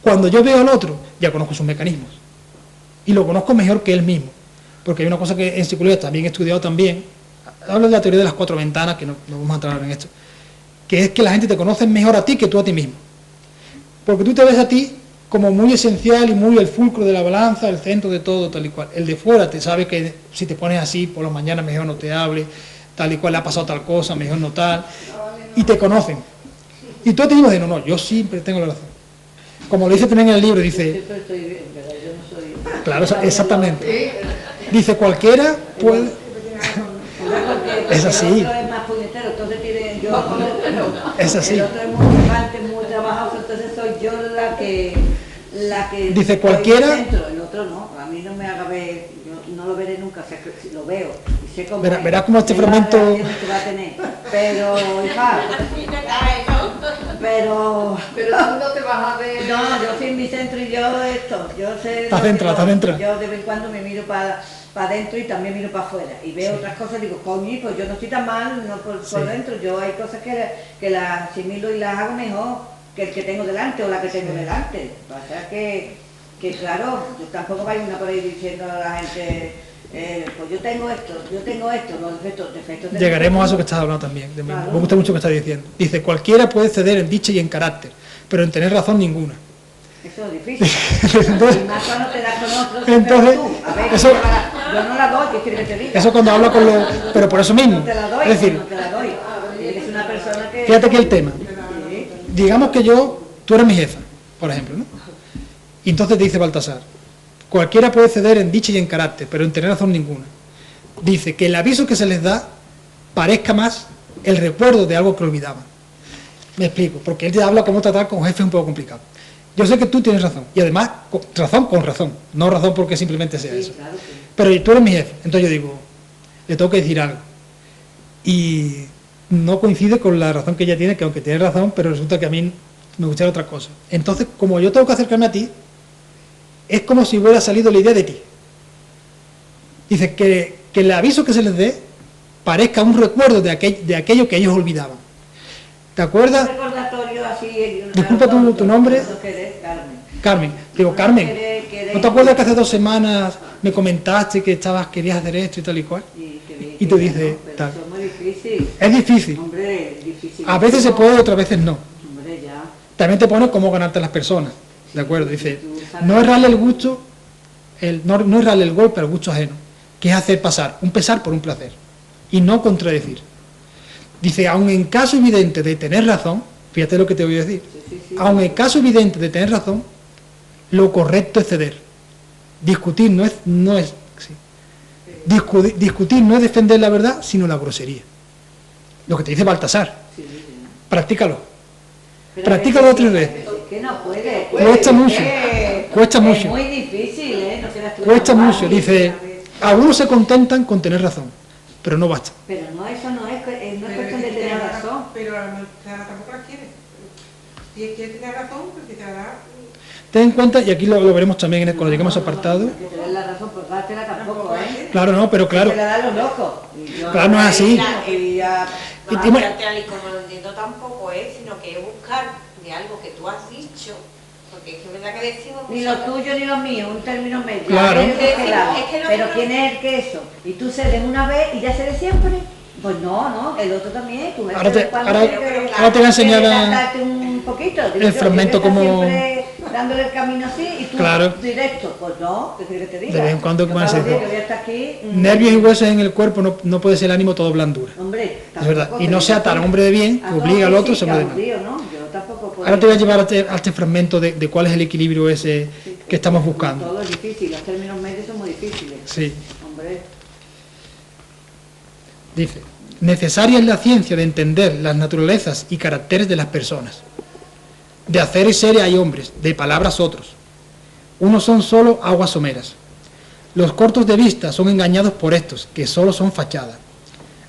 cuando yo veo al otro, ya conozco sus mecanismos. Y lo conozco mejor que él mismo. Porque hay una cosa que en psicología también he estudiado también. Hablo de la teoría de las 4 ventanas, que no vamos a entrar en esto. Que es que la gente te conoce mejor a ti que tú a ti mismo. Porque tú te ves a ti como muy esencial y muy el fulcro de la balanza, el centro de todo, tal y cual. El de fuera te sabe que si te pones así por las mañanas mejor no te hable, tal y cual, le ha pasado tal cosa, mejor no tal. Y te conocen. Y tú a ti mismo dices, no, yo siempre tengo la razón. Como lo dice también en el libro, dice... Siempre estoy bien, ¿verdad? Yo no soy... Claro, exactamente. Dice, cualquiera puede... Es así. Es más puñetero, entonces yo Es así. El otro es muy relevante, muy trabajoso, entonces soy yo la que Dice estoy cualquiera. dentro, el otro no, a mí no me haga ver, yo no lo veré nunca, o sea, que si lo veo y sé cómo es, Verás cómo este sé las fragmento. reacciones que va a tener, pero hija, pero Pero tú no te vas a ver. no, yo soy en mi centro y yo esto, yo sé. Estás lo que dentro, no. estás dentro. Yo de vez en cuando me miro para adentro y también miro para afuera y veo otras cosas y digo, coño, pues yo no estoy tan mal, no por Sí. dentro, yo hay cosas que las asimilo y las hago mejor que el que tengo delante o la que tengo delante. O sea que claro, yo tampoco voy una por ahí diciendo a la gente, pues yo tengo esto, los defectos. Llegaremos a eso que estás hablando también. Claro. Me gusta mucho lo que estás diciendo. Dice, cualquiera puede ceder en dicha y en carácter, pero en tener razón ninguna. Eso es difícil. Entonces- Y más cuando te das con otros. Entonces, pero tú, a ver, eso- yo no la doy, ¿qué quieres que te diga? Eso cuando habla con los... Pero por eso mismo. No te la doy, Es decir, no te la doy. Eres una persona que... fíjate aquí el tema. Sí. Digamos que tú eres mi jefa, por ejemplo, ¿no? Y entonces te dice Baltasar, cualquiera puede ceder en dicha y en carácter, pero en tener razón ninguna. Dice que el aviso que se les da parezca más el recuerdo de algo que olvidaban. Me explico, porque él te habla cómo tratar con jefes un poco complicado. Yo sé que tú tienes razón, y además razón con razón, no razón porque simplemente sea Sí, eso. claro que... Pero tú eres mi jefe, entonces yo digo, le tengo que decir algo. Y no coincide con la razón que ella tiene, que aunque tiene razón, pero resulta que a mí me gustaría otra cosa. Entonces, como yo tengo que acercarme a ti, es como si hubiera salido la idea de ti. Dice que el aviso que se les dé parezca un recuerdo de aquello que ellos olvidaban. ¿Te acuerdas? Un recordatorio así... Disculpa tu nombre. No querés, Carmen. Carmen, digo, Carmen, Querés- ¿no te acuerdas que hace 2 semanas me comentaste que querías hacer esto y tal y cual? Y te dice pero tal. eso es muy difícil. Es difícil. Hombre, difícil. A veces se puede, otras veces no. Hombre, ya. También te pone cómo ganarte a las personas. ¿De acuerdo? Dice, no errarle el gusto, no errarle el golpe al gusto ajeno, que es hacer pasar un pesar por un placer. Y no contradecir. Dice, aun en caso evidente de tener razón, fíjate lo que te voy a decir, Sí. aun en caso evidente de tener razón, lo correcto es ceder. Discutir no es sí. Discutir no es defender la verdad, sino la grosería. Lo que te dice Baltasar. Sí, sí. Practícalo. Pero Practícalo es 3 veces. que no puede. Cuesta mucho. Cuesta Es mucho. muy difícil, ¿eh? No creas tú Cuesta tan mucho. fácil. Dice, algunos se contentan con tener razón, pero no basta. Pero no, eso no es Pero cuestión de es que tener te da razón. Pero tampoco la quiere. Si quiere tener razón, porque te la da. Ten en cuenta, y aquí lo veremos también cuando lleguemos a ese apartado. Que te den la razón, pues dártela tampoco, ¿eh? Claro, no, pero claro. Que te la dan los locos. Y yo- Claro, no es así. Y ya... Y No, tiene- tal y como lo entiendo tampoco es, sino que es buscar de algo que tú has dicho, porque es que es verdad que decimos Ni muchas lo tuyo ni lo mío, un término medio. Claro. Aquello que es claro. Es que lo Pero otro- ¿quién es el que eso? Y tú cedes una vez y ya cedes siempre. Pues no, el otro también. Tú Ahora te- cedes cuando ahora- tienes que- ahora te voy a enseñar tienes que a- tardarte un poquito. Digo el yo, fragmento tienes que estar como- siempre dándole el camino así y tú Claro. directo. Pues no, ¿qué quieres que te diga? De vez en cuando, Yo como cada se dice, día que voy a estar aquí, Nervios y huesos en el cuerpo no puede ser el ánimo todo blandura. Hombre, Es verdad. tampoco Y no te sea digo tan tú. hombre de bien que A todos obliga al que otro sí, sobre que de mal. aburrido, ¿no? Yo tampoco puedo- Ahora te voy a llevar a este fragmento de cuál es el equilibrio ese que estamos buscando. Todo es difícil, los términos medios son muy difíciles. Sí. Hombre, Dice, necesaria es la ciencia de entender las naturalezas y caracteres de las personas. De hacer y ser hay hombres, de palabras otros. Unos son solo aguas someras. Los cortos de vista son engañados por estos, que solo son fachadas.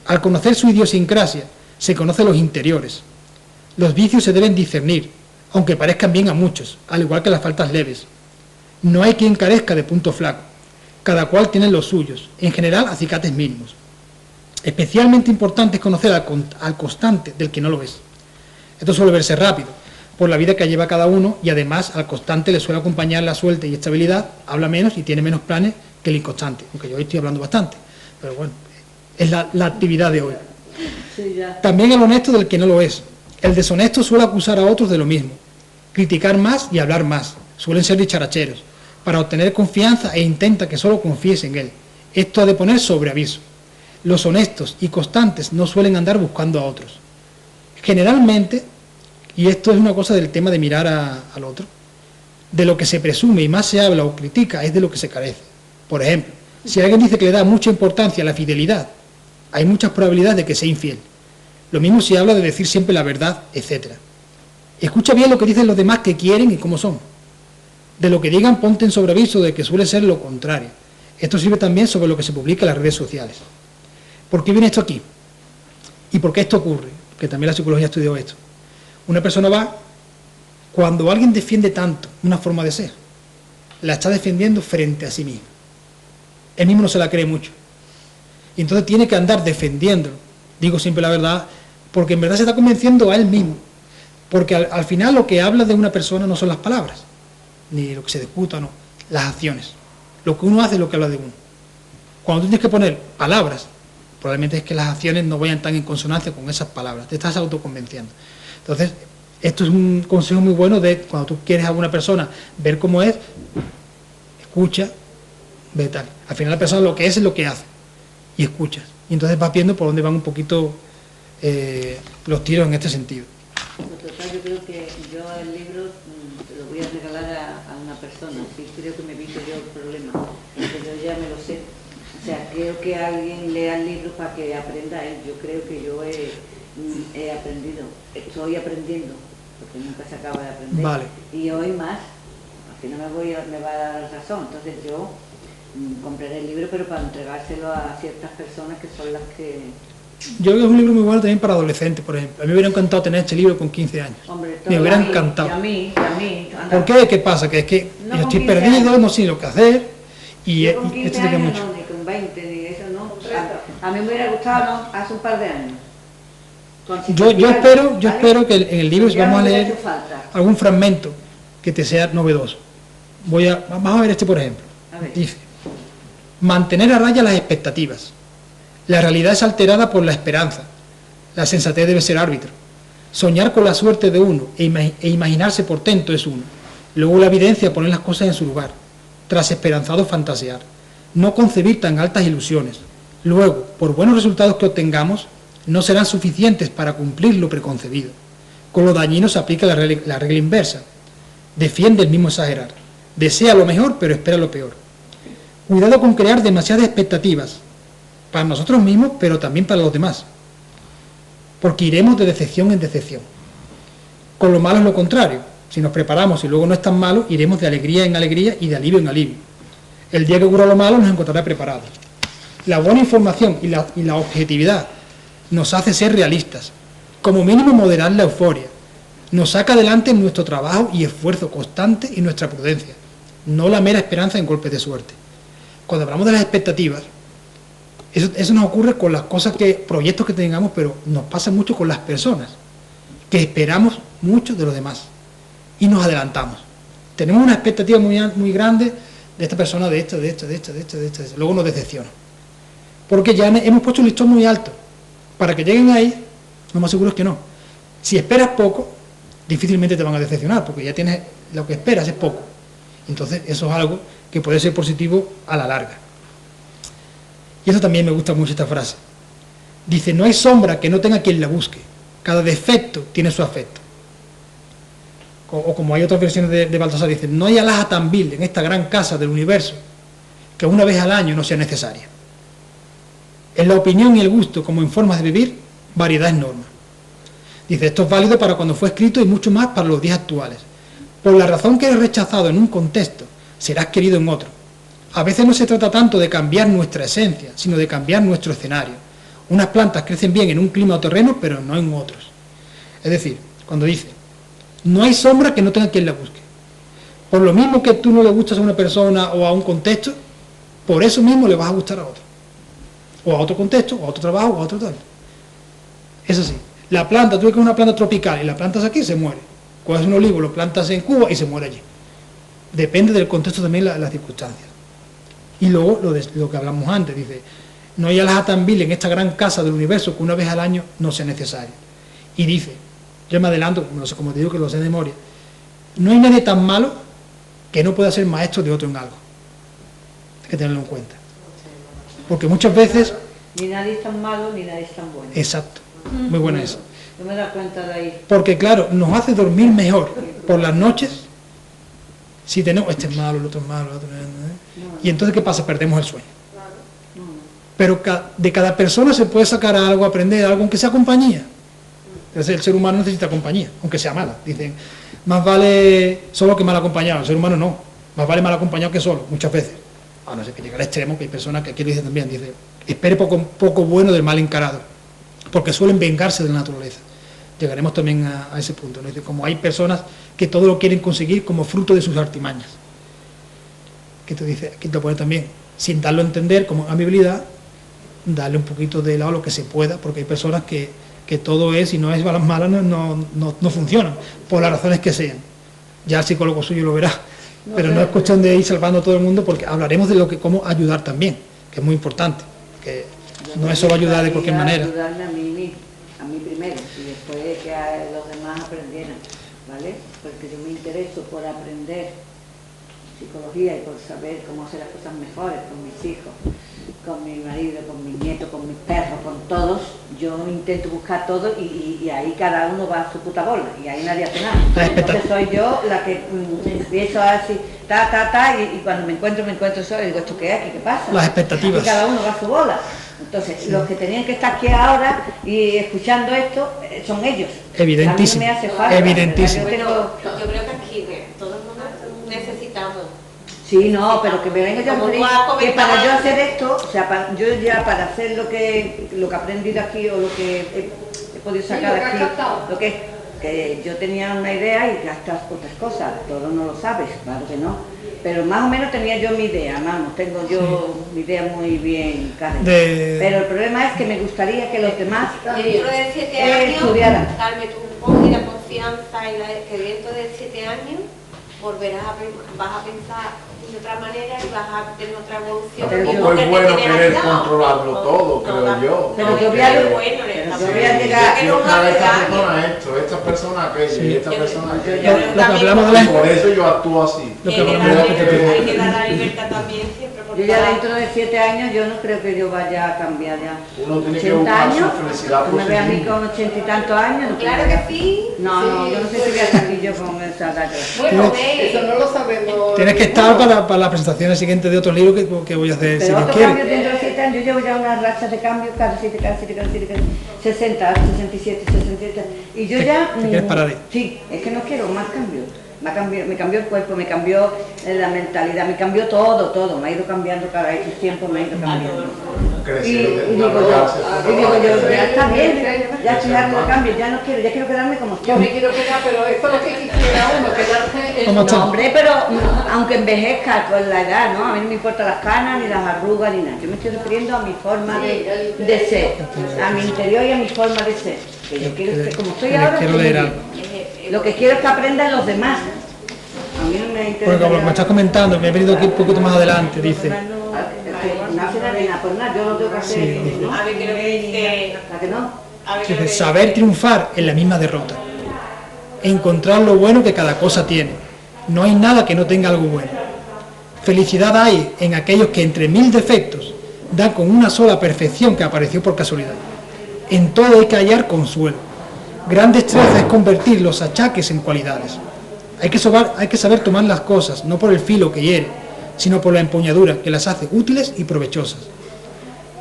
Al conocer su idiosincrasia, se conocen los interiores. Los vicios se deben discernir, aunque parezcan bien a muchos, al igual que las faltas leves. No hay quien carezca de punto flaco. Cada cual tiene los suyos, en general acicates mínimos. Especialmente importante es conocer al constante del que no lo es. Esto suele verse rápido, por la vida que lleva cada uno, y además al constante le suele acompañar la suerte y estabilidad, habla menos y tiene menos planes que el inconstante, aunque yo hoy estoy hablando bastante, pero bueno, es la actividad de hoy. sí, ya. También el honesto del que no lo es. El deshonesto suele acusar a otros de lo mismo, criticar más y hablar más, suelen ser dicharacheros, para obtener confianza e intenta que solo confíes en él. Esto ha de poner sobre aviso. Los honestos y constantes no suelen andar buscando a otros. Generalmente, y esto es una cosa del tema de mirar al otro, de lo que se presume y más se habla o critica es de lo que se carece. Por ejemplo, si alguien dice que le da mucha importancia a la fidelidad, hay muchas probabilidades de que sea infiel. Lo mismo si habla de decir siempre la verdad, etc. Escucha bien lo que dicen los demás que quieren y cómo son. De lo que digan, ponte en sobreaviso de que suele ser lo contrario. Esto sirve también sobre lo que se publica en las redes sociales. ¿Por qué viene esto aquí? ¿Y por qué esto ocurre? Que también la psicología estudió esto. Una persona va, cuando alguien defiende tanto una forma de ser, la está defendiendo frente a sí mismo. Él mismo no se la cree mucho. Y entonces tiene que andar defendiéndolo. Digo siempre la verdad, porque en verdad se está convenciendo a él mismo. Porque al final lo que habla de una persona no son las palabras, ni lo que se disputa o no, las acciones. Lo que uno hace es lo que habla de uno. Cuando tú tienes que poner palabras, probablemente es que las acciones no vayan tan en consonancia con esas palabras, te estás autoconvenciendo. Entonces, esto es un consejo muy bueno de cuando tú quieres a alguna persona ver cómo es, escucha, ve tal. Al final la persona lo que es lo que hace, y escuchas. Y entonces vas viendo por dónde van un poquito los tiros en este sentido. Total, yo creo que yo el libro te lo voy a regalar a una persona, sí, creo que me evito yo el problema, pero ya me lo sé. O sea, creo que alguien lea el libro para que aprenda él. Yo creo que yo he aprendido, estoy aprendiendo, porque nunca se acaba de aprender. Vale. Y hoy más, al final me va a dar razón. Entonces yo compraré el libro, pero para entregárselo a ciertas personas que son las que... Yo creo que es un libro muy bueno también para adolescentes, por ejemplo. A mí me hubiera encantado tener este libro con 15 años. Hombre, Me hubiera a mí, encantado. Y a mí. Anda. ¿Por qué? ¿Qué pasa? Que es que No, yo estoy con 15 perdido, años. no sé lo que hacer, y Yo con 15 esto te queda años mucho. no, ni con 20, ni eso no. A mí me hubiera gustado, no, hace un par de años. Con Yo 50 espero, años, yo ¿vale? espero que en el libro Ya vamos a me hubiera leer hecho falta. algún fragmento que te sea novedoso. Vamos a ver este, por ejemplo. A ver. Dice, mantener a raya las expectativas. La realidad es alterada por la esperanza. La sensatez debe ser árbitro. Soñar con la suerte de uno e imaginarse portento es uno. Luego la evidencia poner las cosas en su lugar. Tras esperanzado fantasear. No concebir tan altas ilusiones. Luego, por buenos resultados que obtengamos, no serán suficientes para cumplir lo preconcebido. Con lo dañino se aplica la regla inversa. Defiende el mismo exagerar. Desea lo mejor, pero espera lo peor. Cuidado con crear demasiadas expectativas, para nosotros mismos, pero también para los demás. Porque iremos de decepción en decepción. Con lo malo es lo contrario. Si nos preparamos y luego no es tan malo, iremos de alegría en alegría y de alivio en alivio. El día que ocurra lo malo nos encontrará preparados. La buena información y la objetividad nos hace ser realistas. Como mínimo moderar la euforia. Nos saca adelante nuestro trabajo y esfuerzo constante y nuestra prudencia. No la mera esperanza en golpes de suerte. Cuando hablamos de las expectativas, eso nos ocurre con las cosas proyectos que tengamos, pero nos pasa mucho con las personas, que esperamos mucho de los demás y nos adelantamos. Tenemos una expectativa muy grande de esta persona, de esto. Luego nos decepciona. Porque ya hemos puesto un listón muy alto. Para que lleguen ahí, lo más seguro es que no. Si esperas poco, difícilmente te van a decepcionar, porque ya tienes lo que esperas es poco. Entonces, eso es algo que puede ser positivo a la larga. Y eso también me gusta mucho esta frase. Dice, no hay sombra que no tenga quien la busque. Cada defecto tiene su afecto. O como hay otras versiones de Baltasar, dice, no hay alhaja tan vil en esta gran casa del universo que una vez al año no sea necesaria. En la opinión y el gusto, como en formas de vivir, variedad es norma. Dice, esto es válido para cuando fue escrito y mucho más para los días actuales. Por la razón que eres rechazado en un contexto, serás querido en otro. A veces no se trata tanto de cambiar nuestra esencia, sino de cambiar nuestro escenario. Unas plantas crecen bien en un clima o terreno, pero no en otros. Es decir, cuando dice, no hay sombra que no tenga quien la busque. Por lo mismo que tú no le gustas a una persona o a un contexto, por eso mismo le vas a gustar a otro. O a otro contexto, o a otro trabajo, o a otro tal. Es así. La planta, tú ves que es una planta tropical y la plantas aquí, se muere. Coges un olivo, lo plantas en Cuba y se muere allí. Depende del contexto también, las circunstancias. Y luego lo que hablamos antes, dice, no hay alhaja tan vil en esta gran casa del universo que una vez al año no sea necesario. Y dice, yo me adelanto, no sé, como te digo que lo sé de memoria, no hay nadie tan malo que no pueda ser maestro de otro en algo. Hay que tenerlo en cuenta. Porque muchas veces... Ni nadie es tan malo, ni nadie es tan bueno. Exacto, muy buena eso. Yo me da cuenta de ahí. Porque claro, nos hace dormir mejor por las noches si tenemos, este es malo, el otro es malo, el otro es... Y entonces, ¿qué pasa? Perdemos el sueño. Pero de cada persona se puede sacar algo, aprender algo, aunque sea compañía. Entonces el ser humano necesita compañía, aunque sea mala. Dicen, más vale solo que mal acompañado. El ser humano no, más vale mal acompañado que solo, muchas veces. A no ser que llegue al extremo, que hay personas que aquí lo dicen también, dice, espere poco bueno del mal encarado, porque suelen vengarse de la naturaleza. Llegaremos también a ese punto, ¿no? Dice, como hay personas que todo lo quieren conseguir como fruto de sus artimañas. Que te dice, aquí te pone también, sin darlo a entender como amabilidad, darle un poquito de lado a lo que se pueda, porque hay personas que todo es, y no es balas malas, no funcionan, por las razones que sean. Ya el psicólogo suyo lo verá, pero no es cuestión de ir salvando a todo el mundo, porque hablaremos de cómo ayudar también, que es muy importante, que no es solo ayudar de cualquier manera. Ayudarme a mí primero, y después que a los demás aprendieran, ¿vale? Porque yo me intereso por aprender psicología y por saber cómo hacer las cosas mejores con mis hijos, con mi marido, con mis nietos, con mis perros, con todos. Yo intento buscar todo y ahí cada uno va a su puta bola y ahí nadie hace nada. Entonces soy yo la que empiezo así, y cuando me encuentro soy, digo, ¿esto qué es? ¿Qué pasa? Las expectativas. Y cada uno va a su bola. Entonces, sí, los que tenían que estar aquí ahora y escuchando esto son ellos. Evidentísimo. A mí no me hace falta. Evidentísimo. Yo creo que aquí todos necesitamos. Sí, no, pero que me venga yo a decir que para yo hacer esto, o sea, yo ya para hacer lo que he aprendido aquí o lo que he podido sacar aquí, lo que yo tenía una idea y gastas otras cosas, todo no lo sabes, claro que no, pero más o menos tenía yo mi idea, vamos, tengo yo mi idea muy bien clara. Pero el problema es que me gustaría que los demás dentro de 7 años, estudiaran. Carmen, tú ponte la confianza y que dentro de 7 años vas a pensar de otra manera y vas a tener otra evolución. Tampoco es bueno querer controlarlo todo, creo yo. Pero yo voy a llegar yo cada esta persona esto, esta persona aquello y esta persona aquello. Lo que hablamos de la... Por eso yo actúo así. Lo que hablamos de la expectativa. Hay que dar la libertad también siempre. Yo ya dentro de 7 años yo no creo que yo vaya a cambiar ya. Uno tiene que 80 buscar años, su felicidad tú me ves a mí positiva. con 80 y tantos años. No Claro creo que sí. No, yo no sé si voy a estar aquí yo con esa edad. Bueno, eso no lo sabemos. Tienes que estar para las presentaciones siguientes de otros libros que voy a hacer, Pero si Dios otros quiere. cambios dentro de 7 años, yo llevo ya unas rachas de cambio, cada 7, 60, 67, 67. Y yo ya... ¿Te quieres parar ahí? Sí, es que no quiero más cambios. Me cambió el cuerpo, me cambió la mentalidad, me cambió todo, me ha ido cambiando cada X tiempo, me ha ido cambiando. Y digo yo, ya está bien, ya estoy harto de cambio, ya no quiero, ya quiero quedarme como estoy. Yo me quiero quedar, pero esto es lo que quisiera uno, quedarse en... No, hombre, pero aunque envejezca con la edad, ¿no? A mí no me importan las canas, ni las arrugas, ni nada. Yo me estoy refiriendo a mi forma de ser, a mi interior y a mi forma de ser. Que yo quiero ser como estoy ahora. Quiero leer algo. Lo que quiero es que aprendan los demás. A mí no me interesa. Porque como me estás comentando, me he venido aquí un poquito más adelante, dice... No hace nada, pues nada, yo lo tengo que hacer. Sí. ¿No? A ver, creo que dice... ¿A que no? Dice, saber triunfar en la misma derrota. Encontrar lo bueno que cada cosa tiene. No hay nada que no tenga algo bueno. Felicidad hay en aquellos que entre 1000 defectos dan con una sola perfección que apareció por casualidad. En todo hay que hallar consuelo. Gran destreza es convertir los achaques en cualidades. Hay que saber tomar las cosas, no por el filo que hiere, sino por la empuñadura que las hace útiles y provechosas.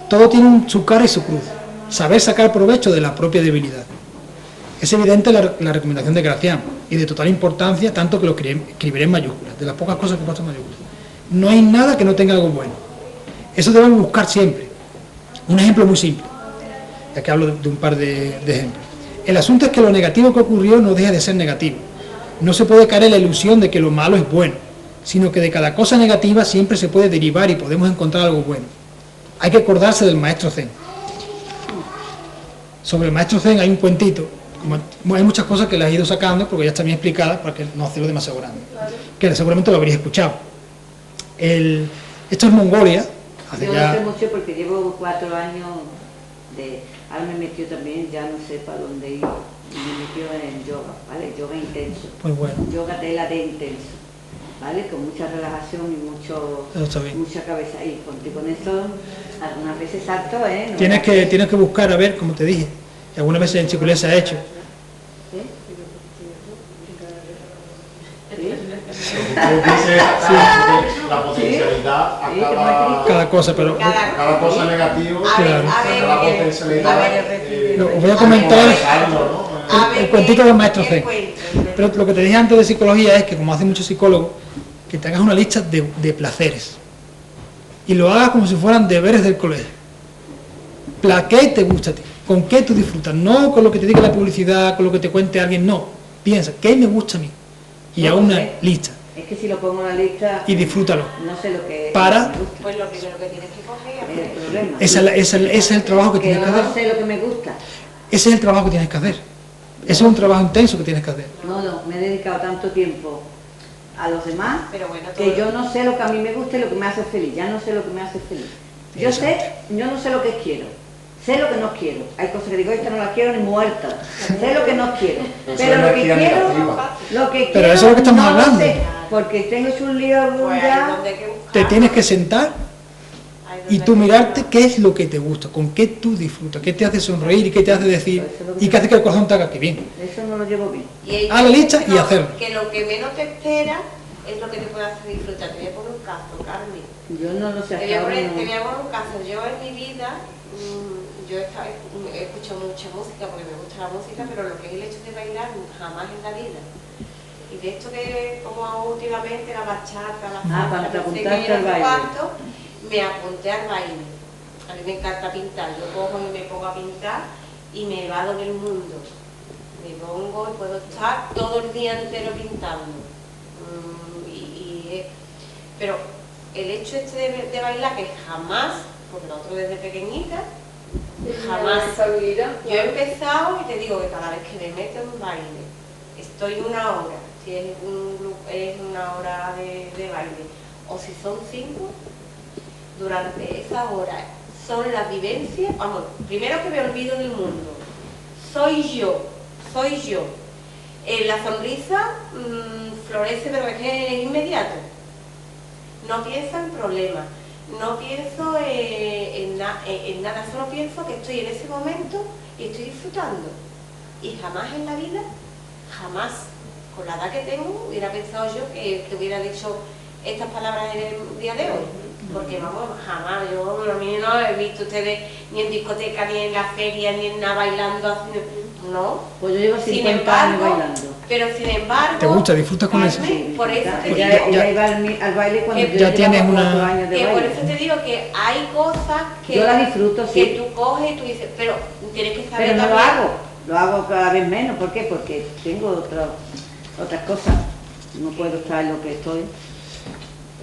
Todo tiene su cara y su cruz. Saber sacar provecho de la propia debilidad. Es evidente la recomendación de Gracián, y de total importancia, tanto que lo escribiré en mayúsculas, de las pocas cosas que he puesto en mayúsculas. No hay nada que no tenga algo bueno. Eso debemos buscar siempre. Un ejemplo muy simple, ya que hablo de un par de ejemplos. El asunto es que lo negativo que ocurrió no deja de ser negativo. No se puede caer en la ilusión de que lo malo es bueno, sino que de cada cosa negativa siempre se puede derivar y podemos encontrar algo bueno. Hay que acordarse del maestro Zen. Sobre el maestro Zen hay un cuentito, como hay muchas cosas que las he ido sacando porque ya están bien explicadas para que no hacerlo demasiado grande, que seguramente lo habréis escuchado. Esto es Mongolia. Yo no sé mucho porque llevo 4 años de... Ahora me metió también, ya no sé para dónde ir, me metió en yoga, ¿vale? Yoga intenso. Muy bueno. Yoga tela de intenso, ¿vale? Con mucha relajación y mucha cabeza. Y con eso, algunas veces salto, ¿eh? No tienes que buscar, a ver, como te dije, y algunas veces en psicología se ha hecho. ¿Sí? Dice la potencialidad a Cada cosa, pero... cada cosa negativa, Claro. cada potencialidad. Os voy a comentar el cuentito del maestro qué Zen. cuento. Pero lo que te dije antes de psicología es que, como hacen muchos psicólogos, que te hagas una lista de placeres. Y lo hagas como si fueran deberes del colegio. ¿Qué te gusta a ti? ¿Con qué tú disfrutas? No con lo que te diga la publicidad, con lo que te cuente alguien, no. Piensa, ¿qué me gusta a mí? Y a una lista. Es que si lo pongo en la lista, Y disfrútalo. no sé lo que Para- me gusta. Pues lo primero que tienes que coger Es el es problema. Ese es el trabajo que Que tienes que no hacer. sé lo que me gusta. Ese es el trabajo que tienes que hacer. Ese es un trabajo intenso que tienes que hacer. No, me he dedicado tanto tiempo a los demás Pero bueno, que todo- yo no sé lo que a mí me gusta y lo que me hace feliz. Ya no sé lo que me hace feliz. Yo no sé lo que quiero. Sé lo que no quiero. Hay cosas que digo, esta no la quiero ni muerta. Sé lo que no quiero. Eso Pero es lo que energía quiero, negativa. lo que Pero quiero, eso es lo que estamos no lo hablando. sé, porque tengo hecho un lío Pues ahí ya. es donde hay que buscar. Te tienes que sentar Ahí es donde y hay tú que mirarte buscar. qué es lo que te gusta, con qué tú disfrutas, qué te hace sonreír y qué te hace decir, y qué hace que el corazón te haga que bien. Eso no lo llevo bien. Y hay a la lista veces y hacerlo. Que lo que menos te espera es lo que te puede hacer disfrutar. Te voy a poner un caso, Carmen. Yo no lo sé. Te voy hasta a ahora poner, no. te voy a poner un caso. Yo en mi vida, yo he escuchado mucha música porque me gusta la música, pero lo que es el hecho de bailar jamás en la vida. Y de esto que como hago últimamente la bachata, la cuando te no sé qué, apuntaste no al sé baile. cuánto, me apunté al baile. A mí me encanta pintar. Yo cojo y me pongo a pintar y me evado en el mundo. Me pongo y puedo estar todo el día entero pintando. Pero el hecho este de bailar, que jamás, porque lo otro desde pequeñita, jamás. Yo he empezado y te digo que cada vez que me meto en baile, estoy una hora, si es, es una hora de baile, o si son 5, durante esa hora son las vivencias, vamos, primero que me olvido del mundo, soy yo. La sonrisa florece, pero es que es inmediato. No pienso en problemas, no pienso en nada, solo pienso que estoy en ese momento y estoy disfrutando. Y jamás en la vida, jamás, con la edad que tengo, hubiera pensado yo que te hubiera dicho estas palabras en el día de hoy. Porque vamos, jamás, yo a mí no he visto ustedes ni en discoteca, ni en la feria, ni en nada bailando, no. Pues yo llevo Sin 50 años embargo, bailando. pero sin embargo... ¿Te gusta? ¿Disfrutas con eso? Carmen, por eso te Ella, digo... ella iba al baile cuando que yo ya tienes llevaba una- 4 años de Que por baile. eso te digo que hay cosas que, Yo las disfruto, sí. que tú coges y tú dices, pero tienes que saber Pero no lo también- lo hago cada vez menos. ¿Por qué? Porque tengo otras cosas. No puedo estar en lo que estoy.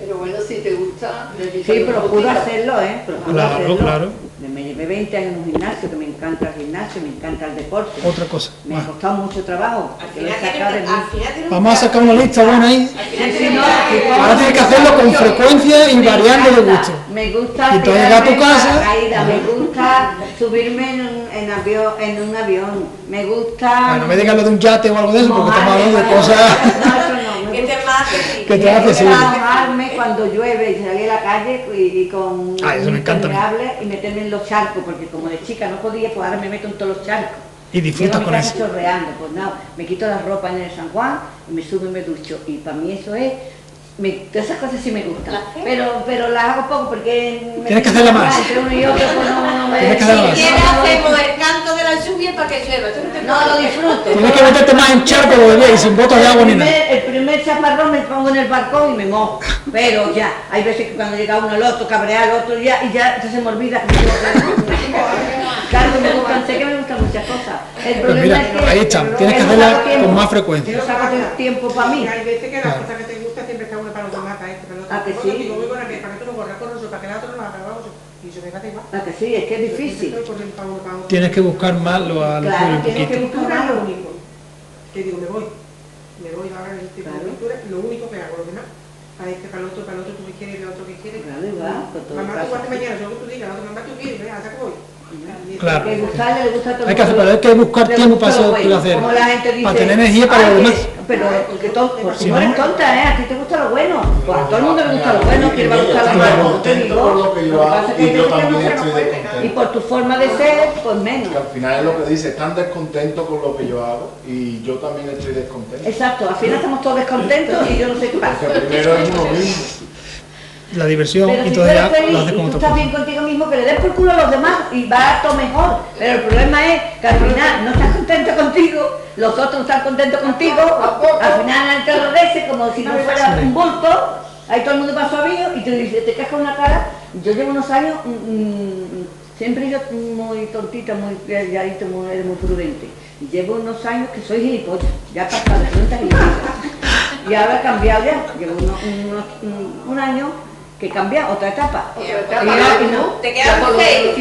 Pero bueno, si te gusta, Sí, procuro hacerlo, ¿eh? Procuro Claro, hacerlo. claro. Me llevé 20 años en un gimnasio, que me encanta el gimnasio, me encanta el deporte. Otra cosa. Me ha Bueno, costado mucho trabajo. Al porque lo he final sacado de tienes, mí. al final tienes vamos a un sacar una lista buena ahí. Al final Sí, tienes no, un sí, Ahora tienes que hacerlo con frecuencia y Me variando de encanta, gusto. Me gusta Y tú llegas a tu tirarme en casa. paracaídas, me gusta subirme en un avión, me gusta... Bueno, no me digas lo de un yate o algo de eso, porque estamos mojarme hablando de cuando- cosas No, eso no, me que te gusta. más que que te Me hace gusta sí. mojarme cuando llueve y salir a la calle y con Ah, eso me encanta a mí. impermeable y meterme en los charcos, porque como de chica no podía, pues ahora me meto en todos los charcos. Y disfrutas Llego a mi con casa eso. chorreando, pues no, me quito la ropa en el San Juan y me subo y me ducho. Y para mí eso es, todas esas cosas sí me gustan, ¿Placer? pero las hago poco porque... me Tienes que quito hacerla la más. ropa entre uno y otro, pues no me... Tienes que hacerla Si más. quieres hacemos el canto de la lluvia para que llueva. Tú te No, lo disfruto. Tienes que meterte más en charco de bebé y sin botas de agua ni nada. El primer chaparrón me pongo en el balcón y me mojo. Pero ya, hay veces que cuando llega uno al otro, cabrea al otro y ya se me olvida que claro que me gustan, sé que me gustan muchas cosas. El Pues problema mira, es que ahí está, tienes que no hacerla saco tiempo. con más frecuencia. No saco tiempo para mí. Hay veces que las Claro. cosas que te gustan siempre está una para los demás, para este, para el otro. ¿A que Por sí? otro, digo, voy con aquel, para que tú no corras con otro, para que el otro no haga trabajo. Y se me gasta igual. ¿A que sí? Es que es difícil. Estoy corriendo para uno, para otro. Tienes que buscar más lo a lo Claro, tuyo un tienes que poquito. buscar Pintura es más. lo único. Que digo, me voy ahora en el tipo de Claro. pintura, lo único que hago, lo demás. Para este, para el otro tú que quieres, el otro que quieres. Claro, igual, con todo Mamá, pasa. tú guarda mañana, yo lo que tú digas, la otra mamá, tú quieres, ¿ves? ¿Hasta que voy? Claro. Hay que gustarle, le gusta a todo el Hay que hacer, mundo. pero hay que buscar Le tiempo gusta para lo eso bueno. que hacer. Como la gente dice, Para tener energía para "Ay, lo demás. Pero que todo, por Si si no eres no- tonta, ¿eh? A ti te gusta lo bueno. Pues a todo el mundo le gusta lo bueno, que le va a gustar lo Estoy malo. contento Te digo, por lo que yo lo que pasa hago es que hay y yo veces que no también se nos estoy puede. descontento. Y por tu forma de ser, pues menos. Que al final es lo que dice, están descontentos con lo que yo hago y yo también estoy descontento. Exacto, al final estamos todos descontentos y yo no sé qué pasa. Porque primero es uno mismo. la diversión, Pero y si tú entonces eres ya feliz lo haces y con tú otra estás bien cosa. contigo mismo, que le des por culo a los demás y va todo mejor. Pero el problema es que al final no estás contento contigo, los otros no están contentos contigo, al final te agradeces como si no fuera Sí. un bulto, ahí todo el mundo pasa avío y te casca una cara. Yo llevo unos años, siempre he ido muy tontita, muy calladita, muy prudente. Y llevo unos años que soy gilipollas, ya he pasado de tantas gilipollas. Y ahora he cambiado ya, llevo un año que he cambiado, otra etapa. Te quedan 6.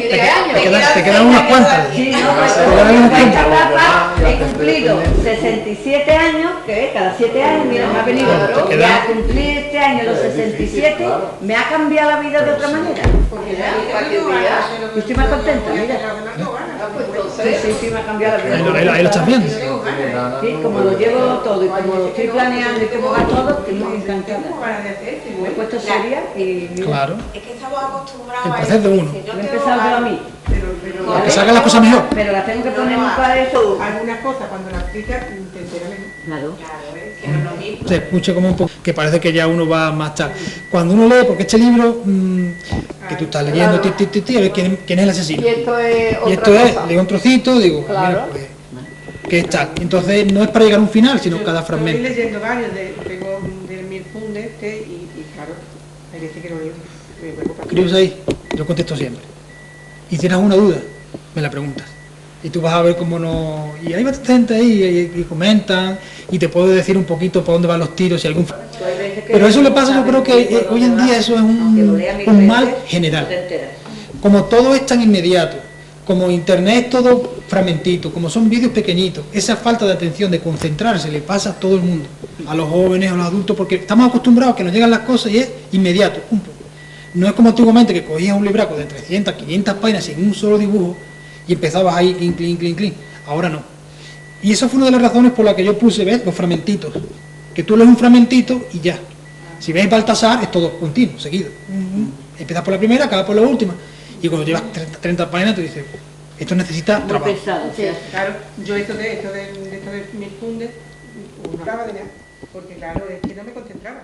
Te quedan unas cuantas. Sí, no, Pero pues ahora en mismo esta etapa ya he te cumplido estoy 67 años, que cada 7 años, mira, me ha venido. Claro. Y al cumplir este año los 67, claro. me ha cambiado la vida de otra manera. Porque Ya, ya, para que veas. Yo estoy más contenta, mira. Sí, me ha cambiado la vida. Ahí lo estás viendo. Sí, como lo llevo todo y como lo estoy planeando y como va todo, estoy muy encantada. Me he puesto seria y mira, Claro. Es que estamos acostumbrados El a proceso de uno. decir, yo me he tengo empezado yo a mí. Pero Que salgan las cosas mejor. Pero las tengo que poner en un cuadro. algunas cosas cuando las explicas te enteras menos. Claro. Claro, es que no es lo mismo. Se escucha como un poco, que parece que ya uno va más tal. Cuando uno lee, porque este libro que tú estás leyendo, a ver quién es el asesino. Y esto es Y otra esto es, cosa. leo un trocito, digo, Claro. mira, pues, ¿qué es tal? Entonces no es para llegar a un final, sino cada Estoy fragmento. leyendo varios, tengo del Mirfunde y claro, hay veces que lo leo. Me vuelvo para Escribes ahí, yo contesto siempre. Y si tienes una duda, me la preguntas. Y tú vas a ver cómo no... Y hay bastante gente ahí y comentan, y te puedo decir un poquito por dónde van los tiros y algún... Pero eso le pasa, yo creo que hoy en día eso es un mal general. Como todo es tan inmediato, como internet es todo fragmentito, como son vídeos pequeñitos, esa falta de atención, de concentrarse, le pasa a todo el mundo, a los jóvenes, a los adultos, porque estamos acostumbrados a que nos llegan las cosas y es inmediato, pum, pum. No es como antiguamente que cogías un libraco de 300, 500 páginas sin un solo dibujo y empezabas ahí, clean. Ahora no. Y esa fue una de las razones por las que yo puse, ¿ves? Los fragmentitos. Que tú lees un fragmentito y ya. Si ves Baltasar, es todo continuo, seguido. Empiezas por la primera, acabas por la última. Y cuando llevas 30 páginas, tú dices, esto necesita Muy trabajo. pesado, Sí, claro, yo esto de Mirfunde no hablaba de nada, porque claro, es que no me concentraba.